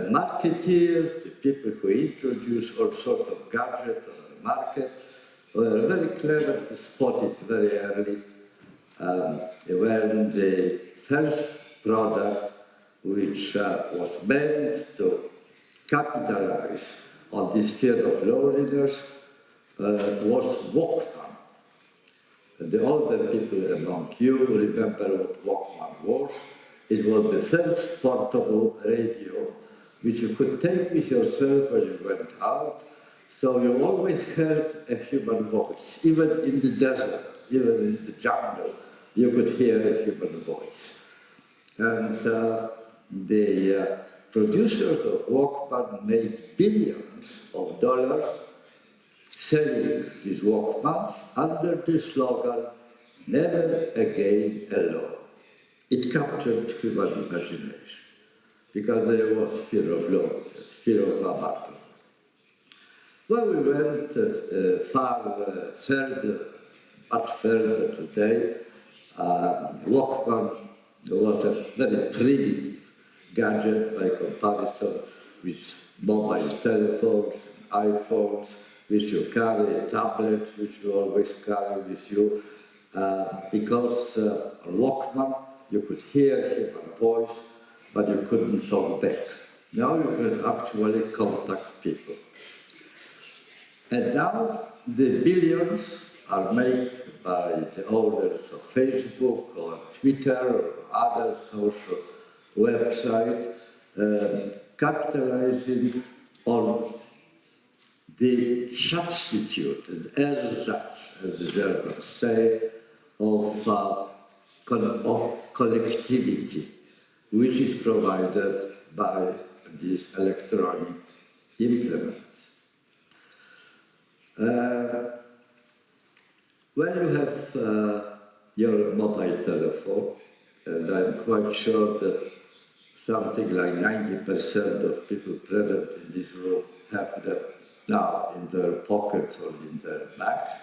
marketeers, the people who introduce all sorts of gadgets on the market, were very clever to spot it very early when the first product, which was meant to capitalize on this fear of loneliness, was Walkman. The older people among you remember what Walkman was. It was the first portable radio which you could take with yourself when you went out, so you always heard a human voice. Even in the desert, even in the jungle, you could hear a human voice. And the producers of Walkman made billions of dollars selling these Walkmans under the slogan, "Never again alone." It captured human imagination because there was fear of loneliness, fear of abandonment. Well, we went much further today. Walkman was a very primitive gadget by comparison with mobile telephones, iPhones, which you carry, tablets, which you always carry with you, because on Walkman you could hear human voice, but you couldn't talk back. Now you can actually contact people. And now the billions are made by the owners of Facebook or Twitter or other social websites, capitalizing on the substitute, and ersatz, as the Germans say, of collectivity, which is provided by these electronic implements. When you have your mobile telephone, and I'm quite sure that something like 90% of people present in this room have them now in their pockets or in their bags.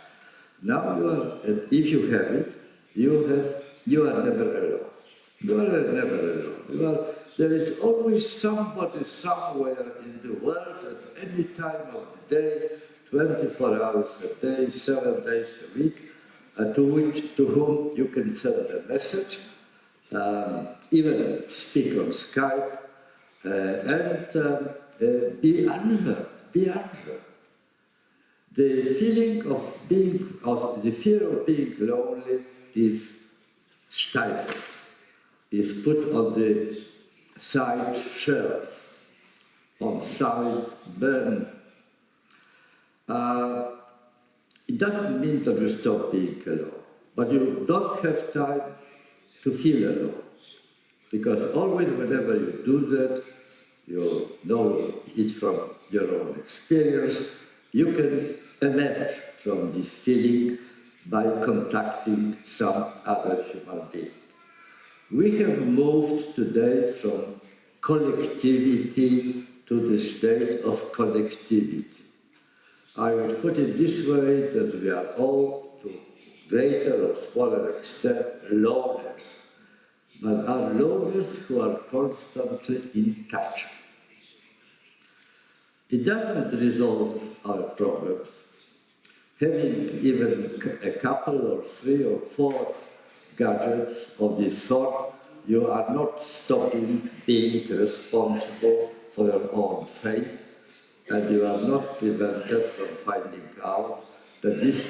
Now you are, and if you have it, you are never alone. You are never alone. There is always somebody somewhere in the world at any time of the day, 24 hours a day, 7 days a week, to whom you can send a message, even speak on Skype, and be answered. The feeling of the fear of being lonely is stifled, is put on the side shelf, on side burn. It doesn't mean that you stop being alone, but you don't have time to feel alone. Because always whenever you do that, you know it from your own experience, you can emerge from this feeling by contacting some other human being. We have moved today from collectivity to the state of connectivity. I would put it this way, that we are all, to greater or smaller extent, loners, but are loners who are constantly in touch. It doesn't resolve our problems. Having even a couple or 3 or 4 gadgets of this sort, you are not stopping being responsible for your own fate, and you are not prevented from finding out that this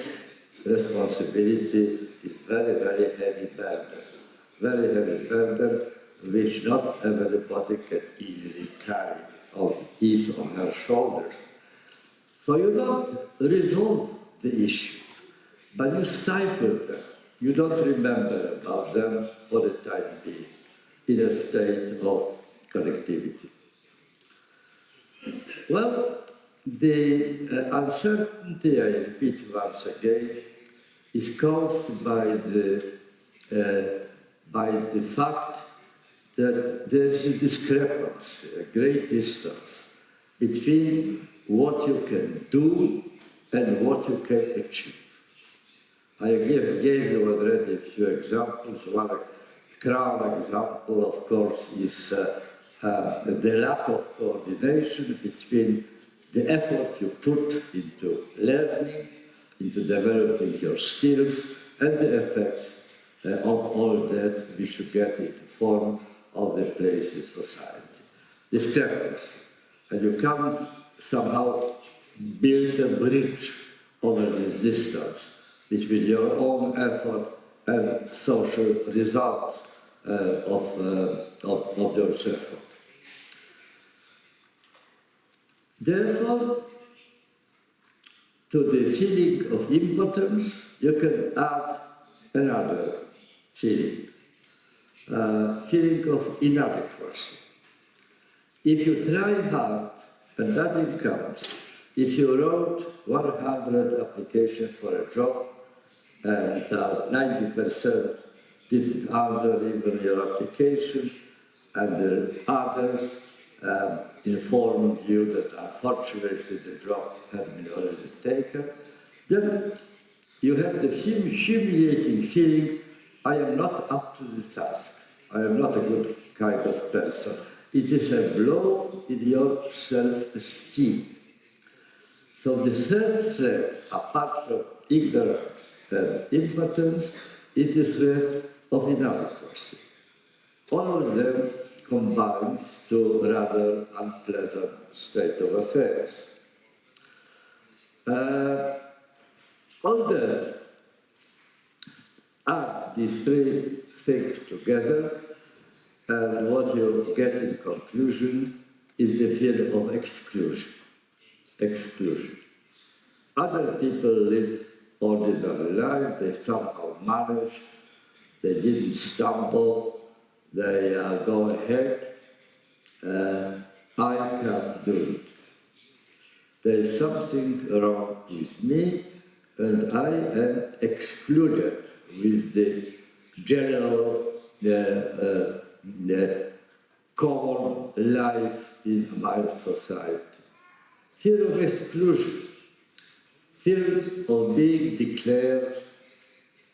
responsibility is very, very heavy burden, which not everybody can easily carry on his or her shoulders. So you don't resolve the issues, but you stifle them. You don't remember about them for the time being in a state of connectivity. Well, the uncertainty, I repeat once again, is caused by the fact that there is a discrepancy, a great distance between what you can do and what you can achieve. I gave you already a few examples. One crown example, of course, is the lack of coordination between the effort you put into learning, into developing your skills, and the effects of all that which you get in the form of the place in society. Discrepancy. And you can't somehow build a bridge over this distance between your own effort and social results of those efforts. Therefore, to the feeling of impotence, you can add another feeling, feeling of inadequacy. If you try hard and nothing comes, if you wrote 100 applications for a job and 90% didn't answer even your application, and the others informed you that unfortunately the job had been already taken, then you have the humiliating feeling, I am not up to the task. I am not a good kind of person. It is a blow in your self-esteem. So the third threat, apart from ignorance and impotence, it is threat of inadequacy. All of them combines to a rather unpleasant state of affairs. All that, add these three things together, and what you get in conclusion is the fear of exclusion. Exclusion. Other people live ordinary life, they somehow manage, they didn't stumble, they go ahead. I can't do it. There's something wrong with me, and I am excluded with the general common life in my society. Fear of exclusion, fear of being declared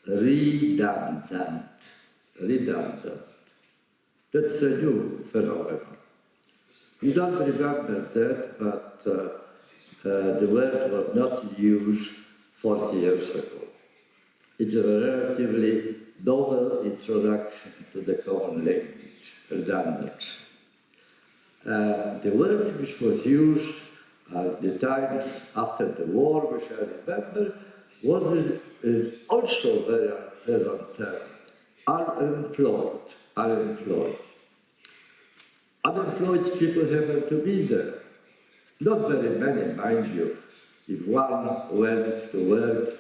redundant. That's a new phenomenon. You don't remember that, but the word was not used 40 years ago. It's a relatively novel introduction to the common language, redundancy. The word which was used at the times after the war, which I remember, was also a very unpleasant term. Unemployed. Unemployed people happen to be there. Not very many, mind you. If one went to work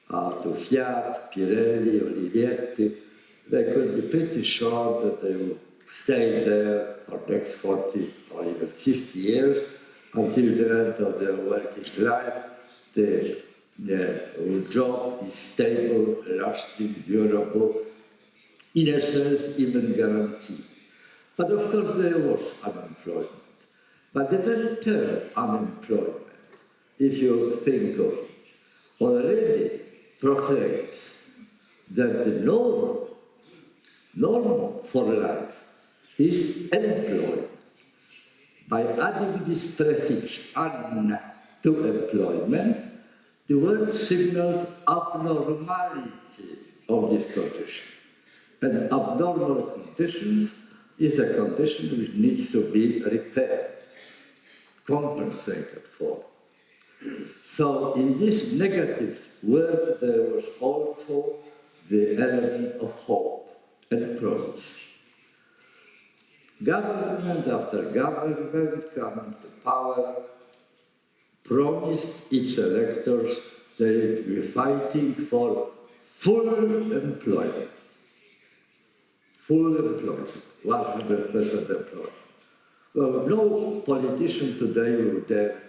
to Fiat, Pirelli, Olivetti, they could be pretty sure that they would stay there for the next 40 or even 50 years until the end of their working life. The job is stable, lasting, durable, in a sense even guaranteed. But of course there was unemployment. But the very term unemployment, if you think of it, already proclaims that the norm for life is employment. By adding this prefix "un" to employment, the word signaled abnormality of this condition. And abnormal conditions is a condition which needs to be repaired, compensated for. So in this negative word there was also the element of hope and promise. Government after government coming to power promised its electors they would be fighting for full employment. Full employment, 100% employment. Well, no politician today would dare,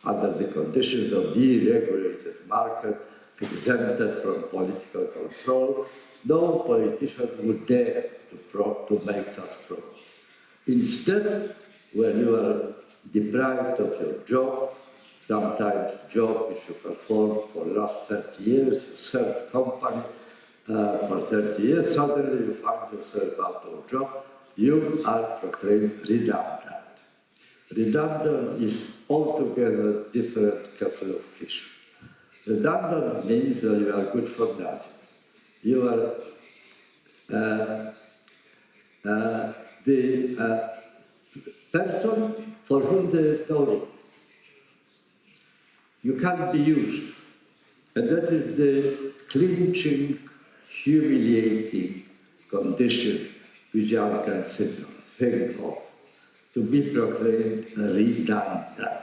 under the conditions of deregulated market, exempted from political control, no politician would dare to make such promise. Instead, when you are deprived of your job, sometimes job which you performed for the last 30 years, you served company for 30 years, suddenly you find yourself out of job, you are proclaimed redundant. Redundant is altogether different kettle of fish. Redundant means that you are good for nothing. You are the person for whom there is no room. You can't be used. And that is the clinching, humiliating condition which I can think of, to be proclaimed redundant.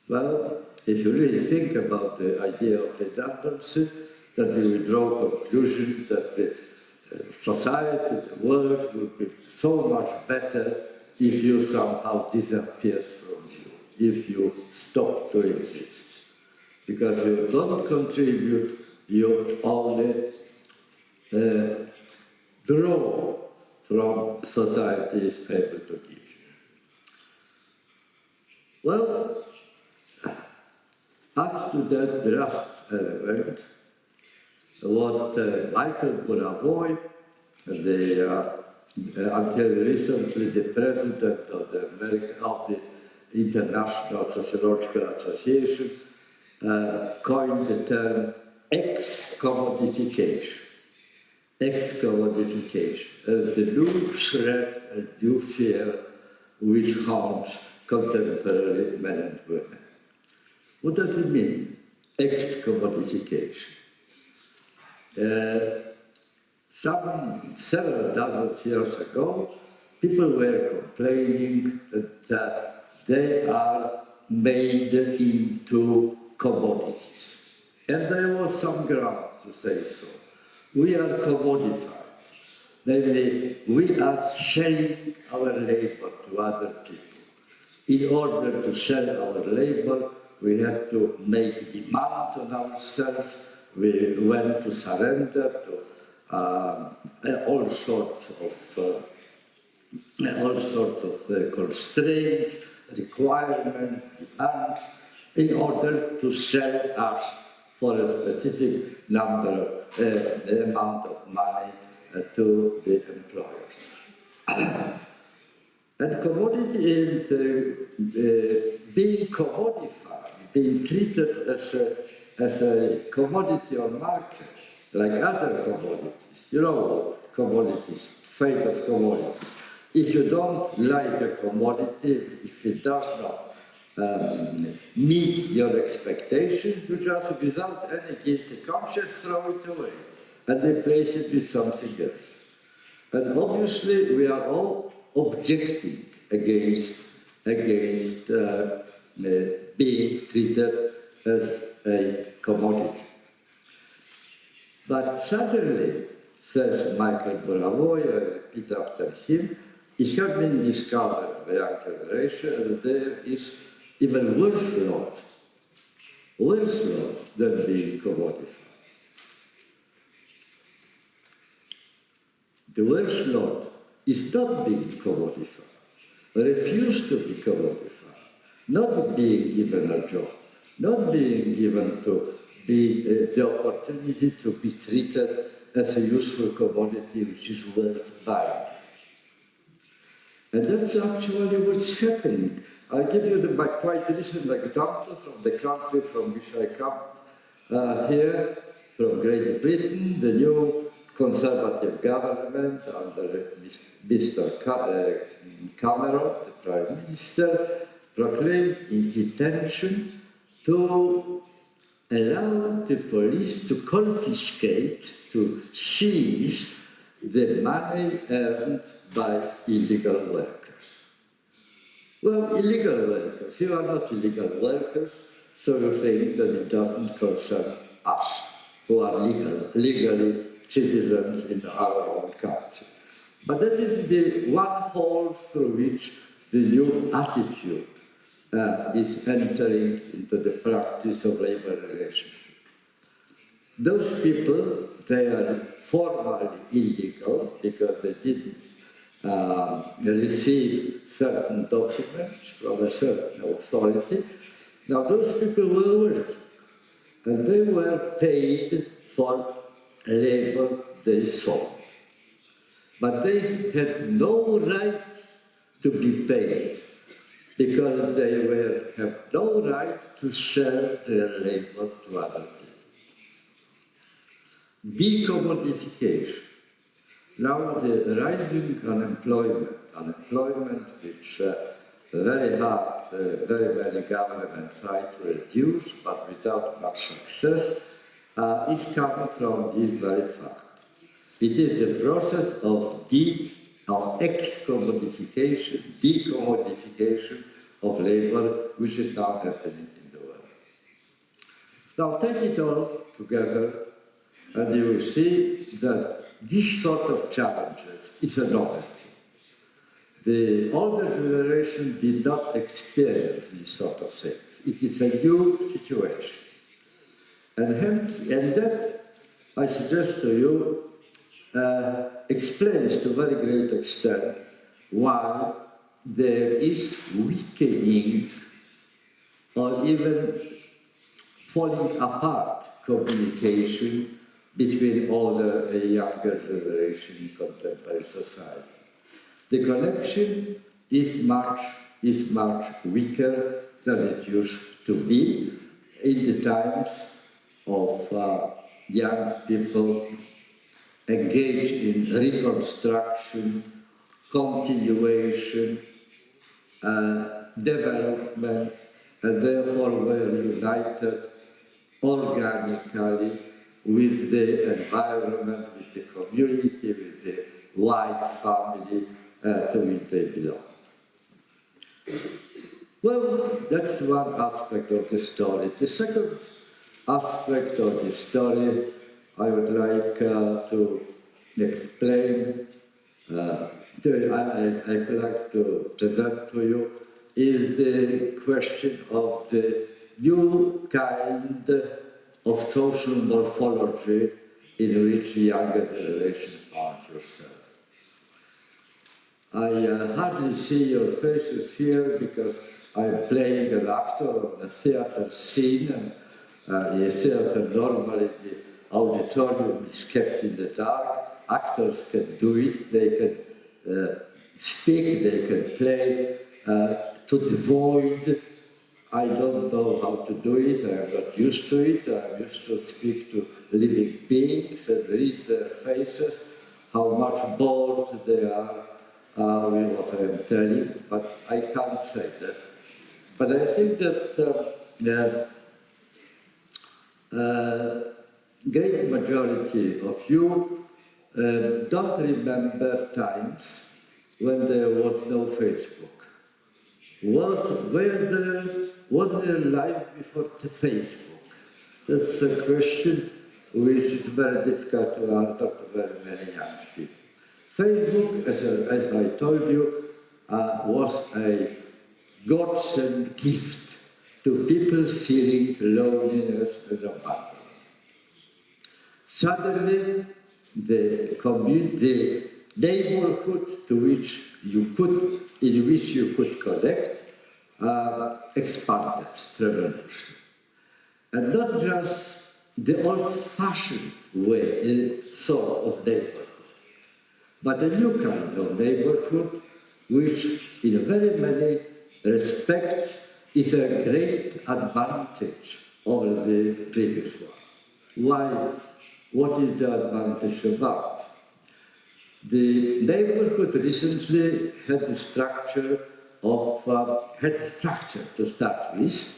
Well, if you really think about the idea of redundancy, that you will draw conclusion that the society, the world will be so much better if you somehow disappear from view, if you stop to exist. Because you don't contribute, you only draw from society is able to give you. Well, up to that last element, what Michael Burawoy, until recently the president of the International Sociological Association, coined the term excommunication. Excommunication, the new threat and new fear which haunts contemporary men and women. What does it mean, ex-commodification? Several dozen years ago, people were complaining that they are made into commodities. And there was some ground to say so. We are commodified. Namely, we are selling our labor to other people. In order to sell our labor, we had to make demand on ourselves. We went to surrender to all sorts of constraints, requirements, demands, in order to sell us for a specific amount of money to the employers. And commodity is being commodified, being treated as a commodity on market, like other commodities. You know, commodities, fate of commodities. If you don't like a commodity, if it does not meet your expectations, you just, without any guilty conscience, throw it away and replace it with something else. And obviously, we are all objecting against being treated as a commodity. But suddenly, says Michael Burawoy, I repeat after him, it has been discovered by young generation that there is even worse lot than being commodified. The worst lot is not being commodified, refuse to be commodified, not being given a job, not being given to be the opportunity to be treated as a useful commodity which is worth buying. And that's actually what's happening. I'll give you the quite recent example from the country from which I come here, from Great Britain. The new Conservative government under Mr. Cameron, the Prime Minister, proclaimed its intention to allow the police to confiscate, to seize the money earned by illegal workers. Well, illegal workers, you are not illegal workers, so you think that it doesn't concern us, who are legally citizens in our own country. But that is the one hole through which the new attitude is entering into the practice of labor relationship. Those people, they are formally illegal because they didn't receive certain documents from a certain authority. Now those people were working, and they were paid for labor they saw. But they had no right to be paid because they have no right to sell their labor to other people. Decommodification. Now the rising unemployment which very many governments try to reduce, but without much success, is coming from this very fact. It is the process of ex-commodification, decommodification of labor, which is now happening in the world. Now take it all together, and you will see that this sort of challenges is a novelty. The older generation did not experience these sort of things. It is a new situation. And that, I suggest to you, explains to a very great extent why there is weakening or even falling apart communication between older and younger generation in contemporary society. The connection is much weaker than it used to be in the times of young people engaged in reconstruction, continuation, development, and therefore were united organically with the environment, with the community, with the wide family to which they belong. Well, that's one aspect of the story. The second aspect of the story I would like to explain, I would like to present to you, is the question of the new kind of social morphology in which the younger generation found yourself. I hardly see your faces here because I'm playing an actor on a theater scene, and in a theater normally the auditorium is kept in the dark. Actors can do it, they can speak, they can play to the void. I don't know how to do it, I'm not used to it. I'm used to speak to living beings and read their faces, how much bored they are with what I'm telling, but I can't say that. But I think that great majority of you don't remember times when there was no Facebook. Was there life before the Facebook? That's a question which is very difficult to answer to very many young people. Facebook, as I told you, was a godsend gift to people feeling loneliness and abandonment. Suddenly, the neighborhood in which you could connect expanded tremendously. And not just the old-fashioned way, sort of neighborhood, but a new kind of neighborhood which in very many respects is a great advantage over the previous one. Why? What is the advantage about? The neighborhood recently had the structure to start with.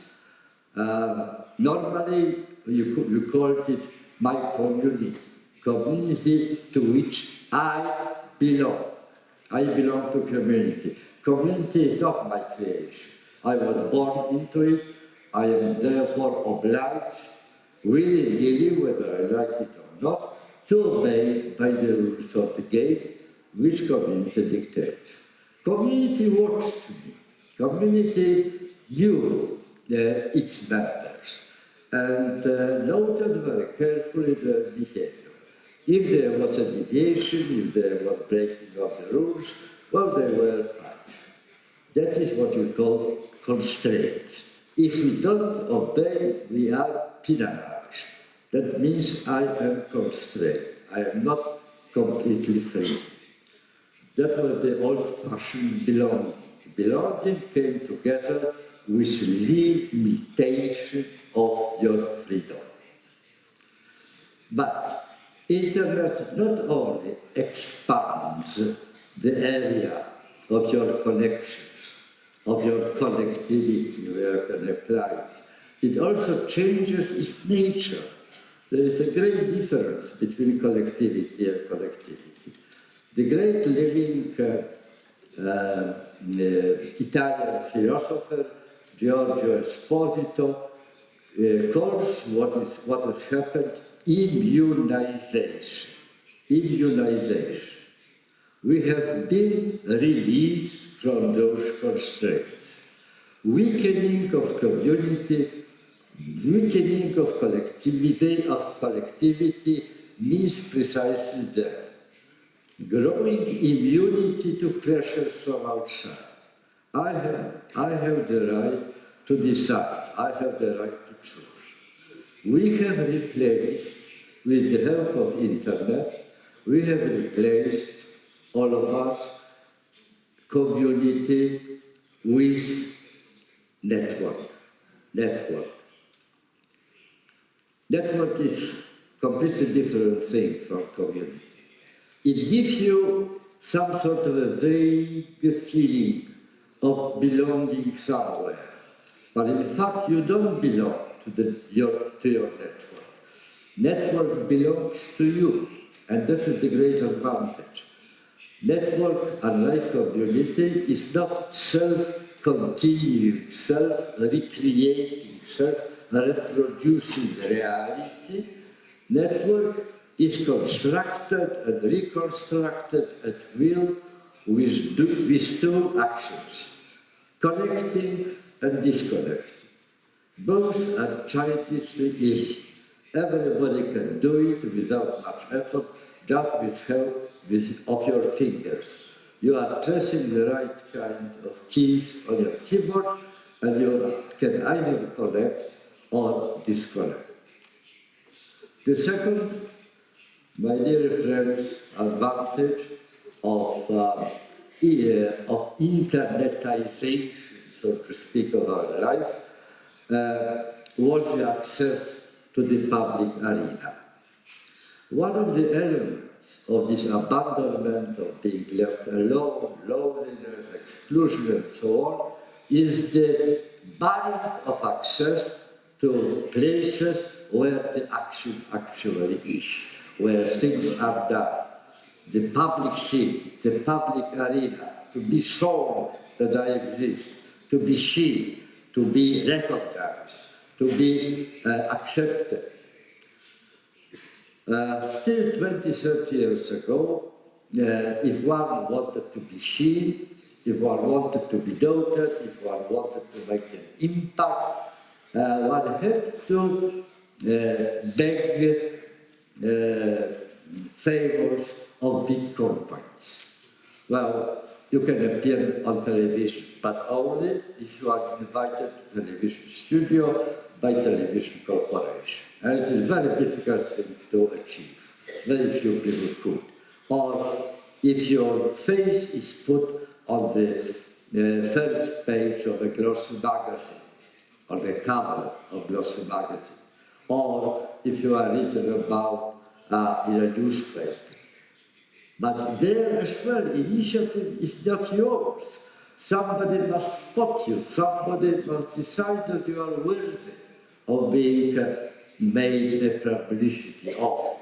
Normally, you called it my community to which I belong. I belong to community. Community is not my creation. I was born into it. I am therefore obliged, really, whether I like it or not, to obey by the rules of the game, which community dictates. Community watched me. Community knew its members and noted very carefully their behavior. If there was a deviation, if there was breaking of the rules, well, they were punished. That is what you call constraint. If we don't obey, we are penalized. That means I am constrained. I am not completely free. That was the old-fashioned belonging. Belonging came together with limitation of your freedom. But Internet not only expands the area of your connections, of your connectivity, where you can apply it, it also changes its nature. There is a great difference between collectivity and collectivity. The great living Italian philosopher Giorgio Esposito calls what has happened immunization. Immunization. We have been released from those constraints. Weakening of community, weakening of collectivity means precisely that. Growing immunity to pressures from outside. I have the right to decide. I have the right to choose. We have replaced, with the help of internet, we have replaced, all of us, community with network. Network is a completely different thing from community. It gives you some sort of a vague feeling of belonging somewhere. But in fact, you don't belong to your network. Network belongs to you, and that is the great advantage. Network, unlike community, is not self-continuing, self-recreating, self-reproducing reality. Network is constructed and reconstructed at will with two actions, connecting and disconnecting. Both are childishly easy. Everybody can do it without much effort, just with help of your fingers. You are pressing the right kind of keys on your keyboard, and you can either connect or disconnect. The second, my dear friends, advantage of internetization, so to speak, of our life, was the access to the public arena. One of the elements of this abandonment, of being left alone, loneliness, exclusion, and so on, is the barrier of access to places where the action actually is, where things are done. The public scene, the public arena, to be shown that I exist, to be seen, to be recognized, to be accepted. Still 20, 30 years ago, if one wanted to be seen, if one wanted to be noted, if one wanted to make an impact, one had to beg favors of big companies. Well, you can appear on television, but only if you are invited to television studio by television corporation. And it is a very difficult thing to achieve. Very few people could. Or if your face is put on the first page of a glossy magazine, on the cover of glossy magazine, or if you are written about in a newspaper. But there as well, initiative is not yours. Somebody must spot you. Somebody must decide that you are worthy of being made a publicity of.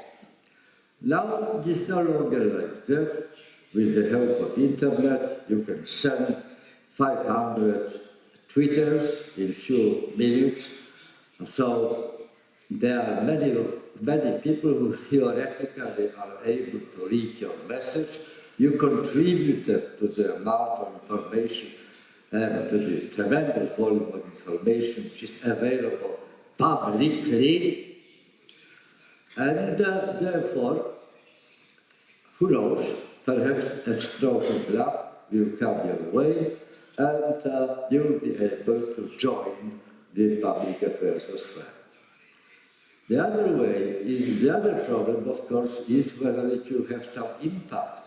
Now it is no longer like that. With the help of internet, you can send 500 Twitters in a few minutes. So there are many people who theoretically are able to read your message. You contributed to the amount of information and to the tremendous volume of information which is available publicly. And therefore, who knows, perhaps a stroke of luck will come your way and you will be able to join the public affairs as well. The other way, the other problem, of course, is whether it will have some impact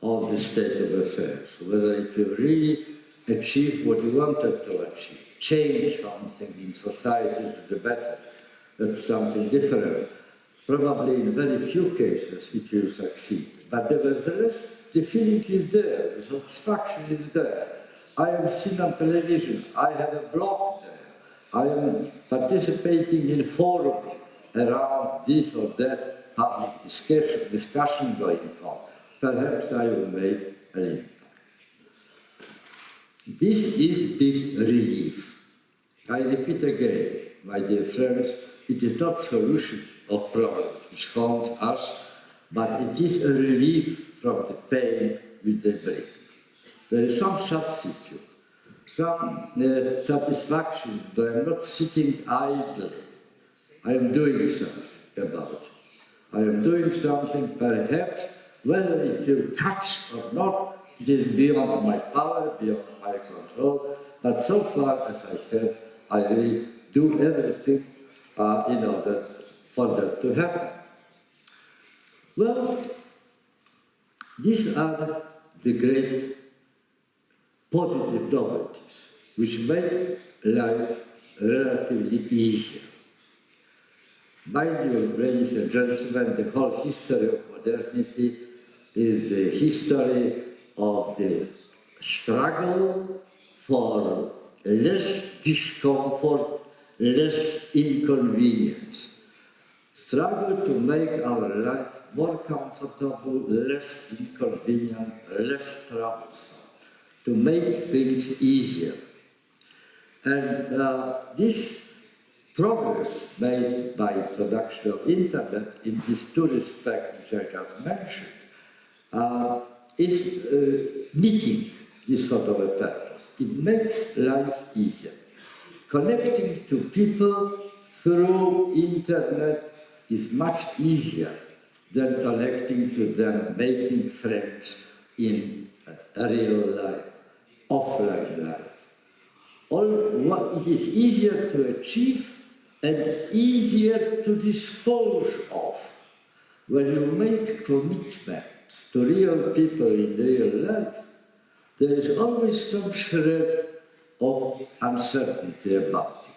on the state of affairs, whether it will really achieve what you wanted to achieve, change something in society to the better. That's something different. Probably in very few cases it will succeed. But nevertheless, the feeling is there, the satisfaction is there. I am seen on television, I have a blog there, I am participating in forums around this or that public discussion going on. Perhaps I will make an impact. This is big relief. I repeat again, my dear friends, it is not solution of problems which haunt us, but it is a relief from the pain which they bring. There is some substitute, some satisfaction that I am not sitting idly. I am doing something about it. I am doing something, perhaps, whether it will catch or not, it is beyond my power, beyond my control, but so far as I can, I really do everything in order for that to happen. Well, these are the great positive novelties which make life relatively easier. Mind you, ladies and gentlemen, the whole history of modernity is the history of the struggle for less discomfort, less inconvenience. Struggle to make our life more comfortable, less inconvenient, less troublesome, to make things easier. And this progress made by introduction of internet in these two respects which I just mentioned is meeting this sort of a purpose. It makes life easier. Connecting to people through internet is much easier than connecting to them, making friends in real life, offline life. It is easier to achieve and easier to dispose of. When you make commitment to real people in real life, there is always some shred of uncertainty about it.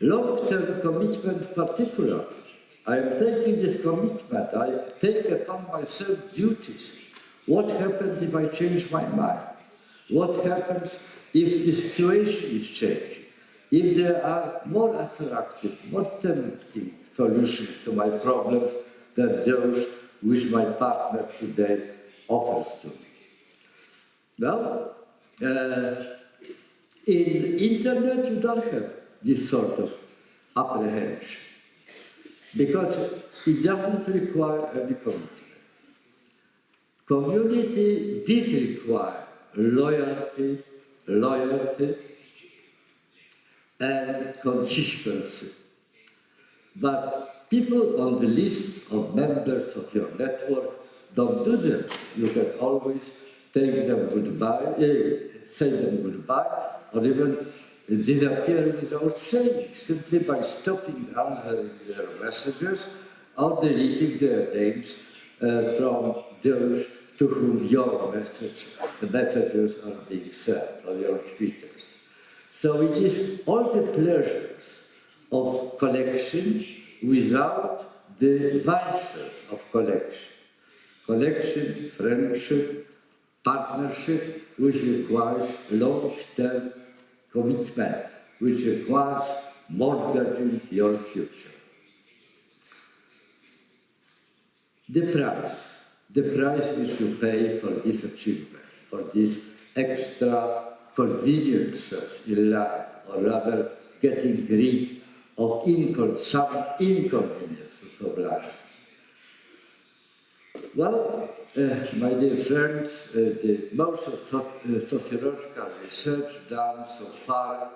Long-term commitment particularly. I am taking this commitment, I take upon myself duties. What happens if I change my mind? What happens if the situation is changing? If there are more attractive, more tempting solutions to my problems than those which my partner today offers to me. Well, in internet you don't have this sort of apprehension because it doesn't require any commitment. Community did require loyalty and consistency. But people on the list of members of your network don't do that. You can always take them goodbye, say them goodbye, or even disappear without saying, simply by stopping answering their messages or deleting their names from those to whom your messages are being sent, or your tweeters. So it is all the pleasures of collection without the vices of collection. Collection, friendship, partnership, which requires long-term commitment, which requires mortgaging your future. The price which you pay for this achievement, for these extra conveniences in life, or rather getting rid of some inconveniences of life. Well, my dear friends, the most of sociological research done so far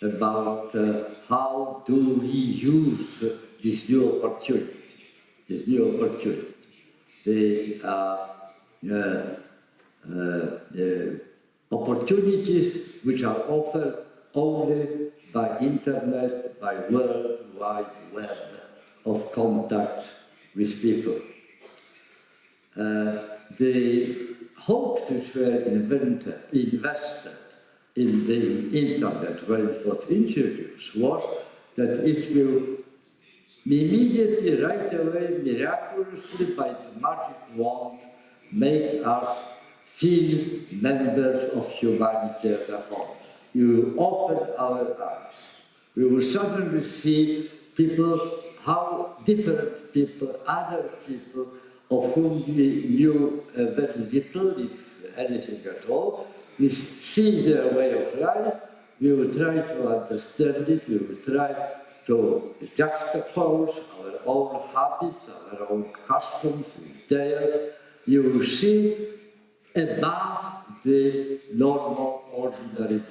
about how do we use this new opportunity. The opportunities which are offered only by internet, by World Wide Web of contact with people. The hopes which were invested in the internet when it was introduced was that it will immediately, right away, miraculously, by the magic wand, make us feel members of humanity as a whole. You open our eyes. We will suddenly see people, how different people, other people, of whom we knew very little, if anything at all. We see their way of life. We will try to understand it. We will try to juxtapose our own habits, our own customs with theirs. You will see above the normal, ordinary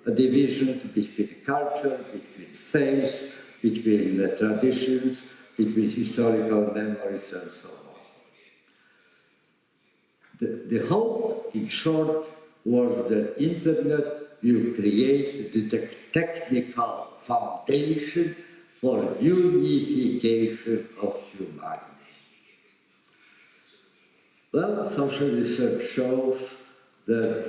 divisions between culture, between faith, between traditions, between historical memories, and so on. The hope, in short, was that internet will create the technical foundation for unification of humanity. Well, social research shows that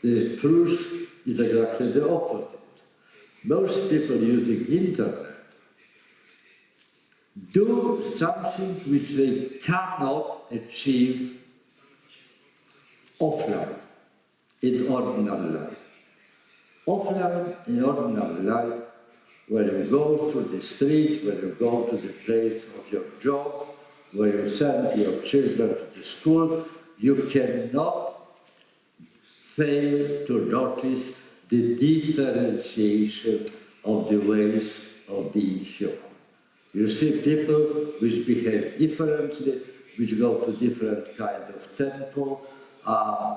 the truth is exactly the opposite. Most people using internet do something which they cannot achieve offline. in ordinary life. Offline, in ordinary life, where you go through the street, where you go to the place of your job, where you send your children to the school, you cannot fail to notice the differentiation of the ways of being human. You see people which behave differently, which go to different kind of tempo,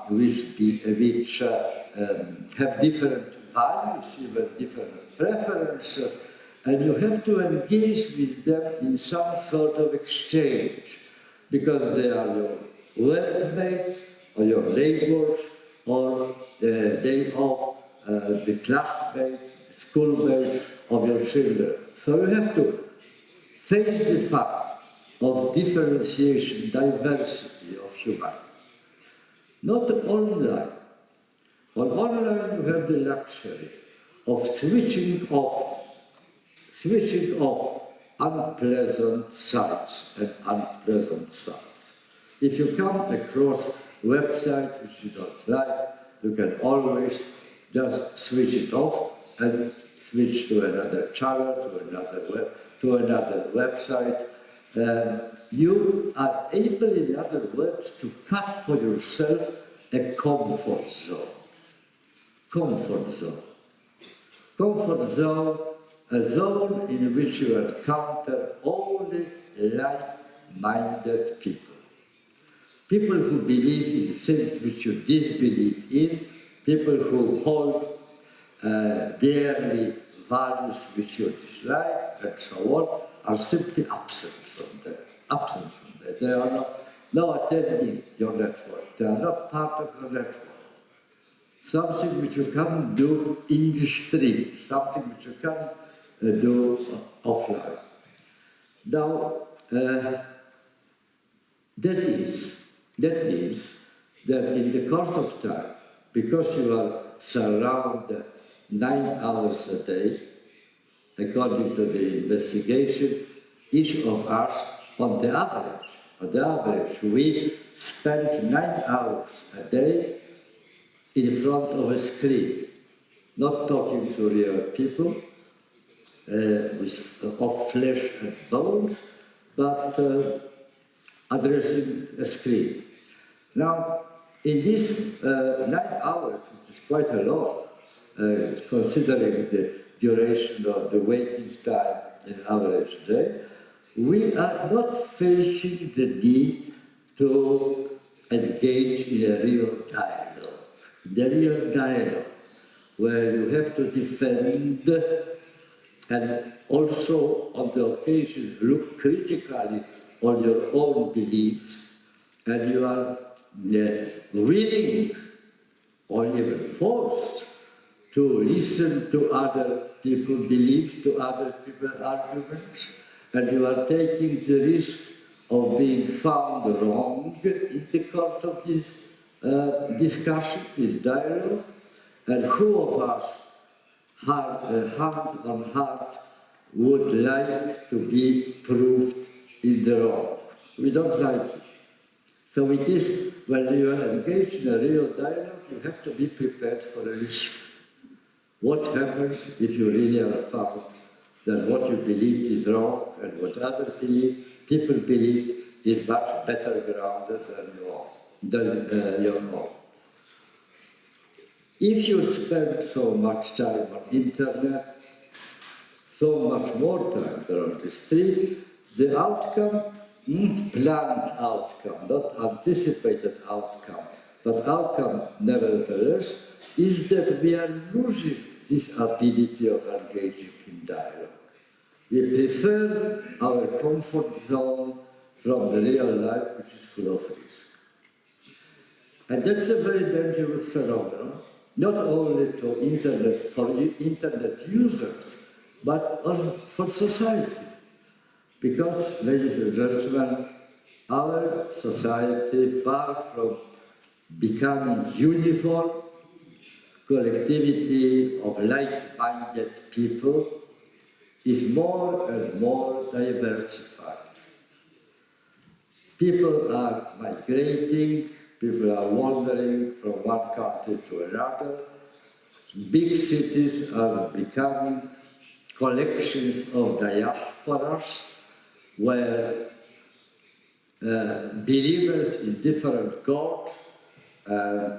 which have different values, even different preferences, and you have to engage with them in some sort of exchange, because they are your workmates, or your neighbors, or they are the classmates, the schoolmates of your children. So you have to face the fact of differentiation, diversity of humanity. Not online. On online you have the luxury of switching off unpleasant sights and unpleasant sounds. If you come across a website which you don't like, you can always just switch it off and switch to another channel, to another website. You are able, in other words, to cut for yourself a comfort zone. Comfort zone. Comfort zone, a zone in which you encounter only like-minded people. People who believe in things which you disbelieve in, people who hold dearly values which you dislike, and so on, are simply absent from there. They are not attending your network. They are not part of your network. Something which you can do in the street, something which you can do offline. Now, that means that in the course of time, because you are surrounded 9 hours a day, according to the investigation, each of us, on the average, we spend 9 hours a day in front of a screen, not talking to real people, of flesh and bones, but addressing a screen. Now, in this 9 hours, which is quite a lot, considering the duration of the waking time in average day, we are not facing the need to engage in a real dialogue. The real dialogue, where you have to defend and also, on the occasion, look critically on your own beliefs, and you are willing or even forced to listen to other people's beliefs, to other people's arguments, and you are taking the risk of being found wrong in the course of this discussion, this dialogue. And who of us, hand on heart, would like to be proved in the wrong? We don't like it. So it is, when you are engaged in a real dialogue, you have to be prepared for a risk. What happens if you really are found that what you believed is wrong and what other people believe is much better grounded than your own? If you spend so much time on internet, so much more time on the street, the outcome, not planned outcome, not anticipated outcome, but outcome nevertheless, is that we are losing this ability of engaging in dialogue. We prefer our comfort zone from the real life, which is full of risk. And that's a very dangerous phenomenon, not only to internet, for internet users, but for society. Because, ladies and gentlemen, our society, far from becoming uniform, collectivity of like-minded people, is more and more diversified. People are migrating People are wandering from one country to another. Big cities are becoming collections of diasporas where believers in different gods,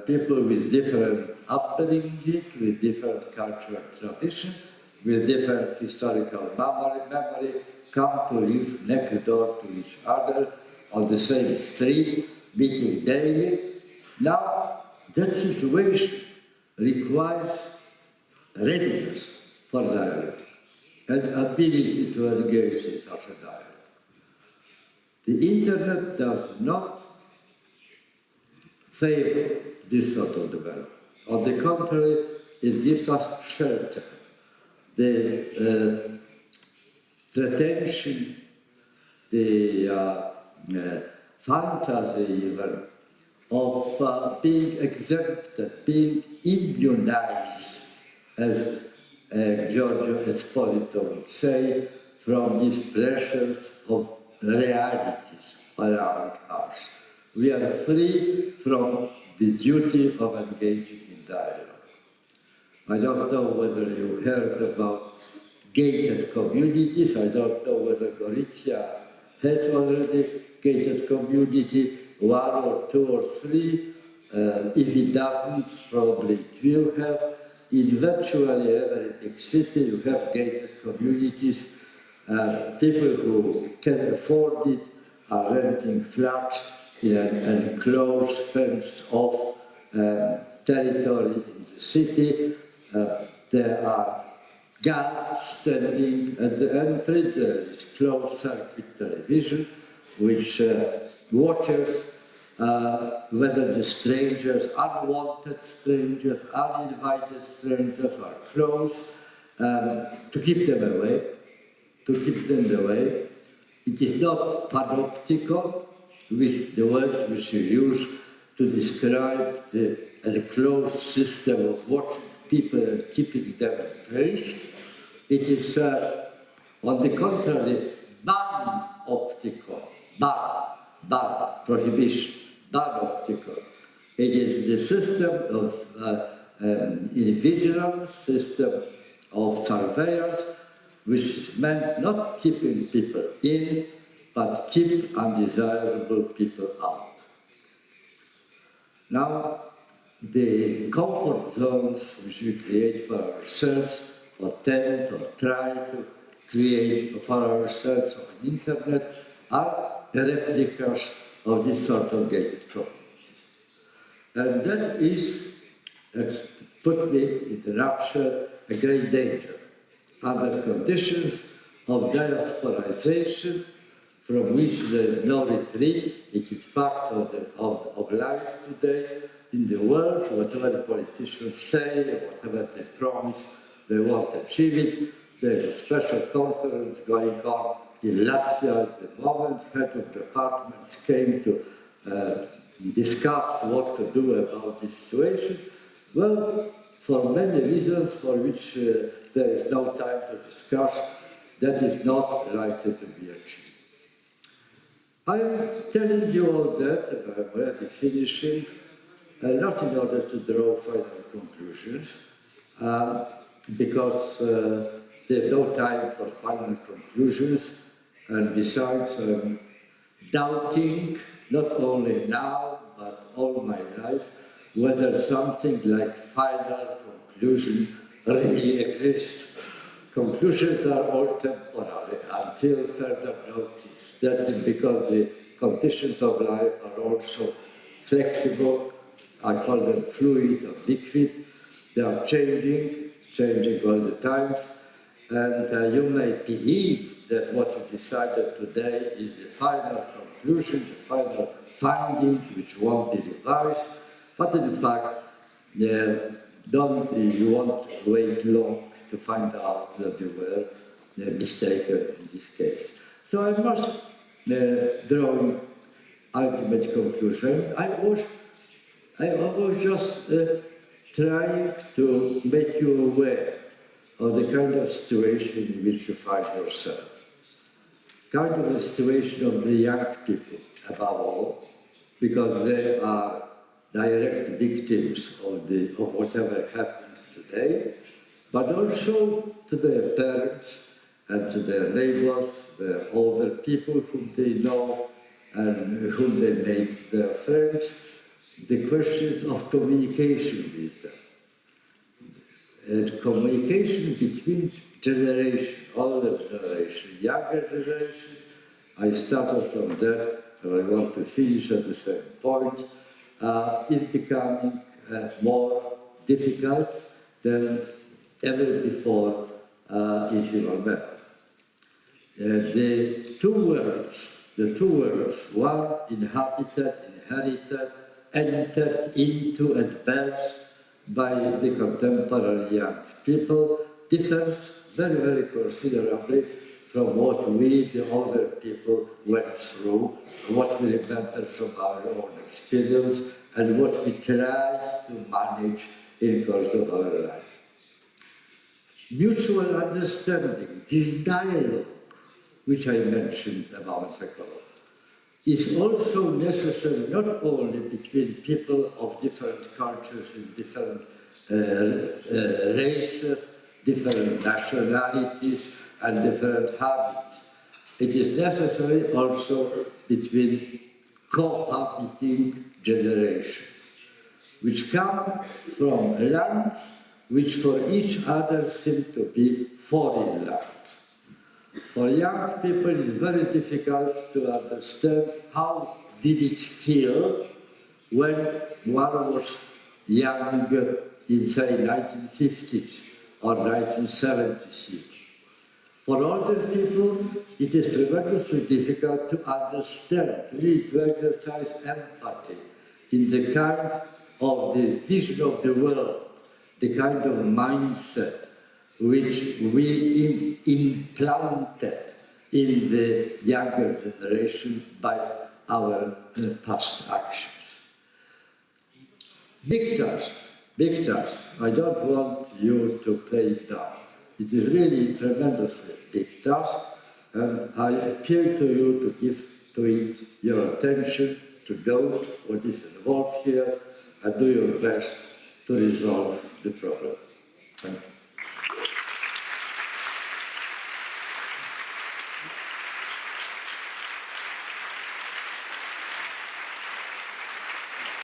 people with different upbringing, with different cultural traditions, with different historical memory, come to live next door to each other on the same street, meeting daily. Now, that situation requires readiness for dialogue and ability to engage in such a dialogue. The internet does not favor this sort of development. On the contrary, it gives us shelter. The pretension, the fantasy even of being exempted, being immunized, as Giorgio Esposito would say, from these pressures of realities around us. We are free from the duty of engaging in dialogue. I don't know whether you heard about gated communities. I don't know whether Gorizia has already gated community, 1 or 2 or 3. If it doesn't, probably it will have. In virtually every big city, you have gated communities. People who can afford it are renting flats in an enclosed, fenced-off territory in the city. There are guards standing at the entry. There is closed-circuit television, which watches whether the strangers, unwanted strangers, uninvited strangers are close, to keep them away. It is not panoptical, with the word which you use to describe the enclosed system of watching people and keeping them in place. It is, on the contrary, ban-optical, prohibition, ban-optical. It is the system of vigilance, system of surveillance, which is meant not keeping people in, but keep undesirable people out. Now, the comfort zones which we create for ourselves, or tend or try to create for ourselves on the internet, are replicas of this sort of gated communities. And that is, that's put me in the nutshell, a great danger. Under conditions of diasporization, from which there is no retreat, it is part of life today in the world. Whatever the politicians say, whatever they promise, they won't achieve it. There is a special conference going on in Lectio at the moment. Head of departments came to discuss what to do about this situation. Well, for many reasons for which there is no time to discuss, that is not likely to be achieved. I'm telling you all that, and I'm already finishing, not in order to draw final conclusions, because there's no time for final conclusions, and besides, I'm doubting, not only now, but all my life, whether something like final conclusion really exists. Conclusions are all temporary until further notice. That is because the conditions of life are also flexible. I call them fluid or liquid. They are changing all the time. And you may believe that what you decided today is the final conclusion, the final finding, which won't be revised. But in fact, you won't wait long to find out that you were mistaken in this case. So I'm not drawing ultimate conclusion. I was just trying to make you aware of the kind of situation in which you find yourself. Kind of a situation of the young people, above all, because they are direct victims of whatever happens today, but also to their parents and to their neighbors, their older people whom they know and whom they make their friends, the questions of communication with them. And communication between generations, older generation, younger generation. I started from that, and I want to finish at the same point. It's becoming more difficult than ever before in human memory. The two words, one inhabited, inherited, entered into and birthed by the contemporary young people, differs very, very considerably from what we, the older people, went through, what we remember from our own experience, and what we try to manage in the course of our life. Mutual understanding, this dialogue, which I mentioned a moment ago, is also necessary not only between people of different cultures and different races, different nationalities, and different habits. It is necessary also between cohabiting generations, which come from lands which for each other seem to be foreign lands. For young people, it's very difficult to understand how did it feel when one was young in, say, 1950s or 1970s. For older people, it is tremendously difficult to understand, really to exercise empathy in the kind of the vision of the world, the kind of mindset which we implanted in the younger generation by our past actions. Big task. I don't want you to play it down. It is really tremendously big task, and I appeal to you to give to it your attention, to note what is involved here, and do your best to resolve the problem. Thank you.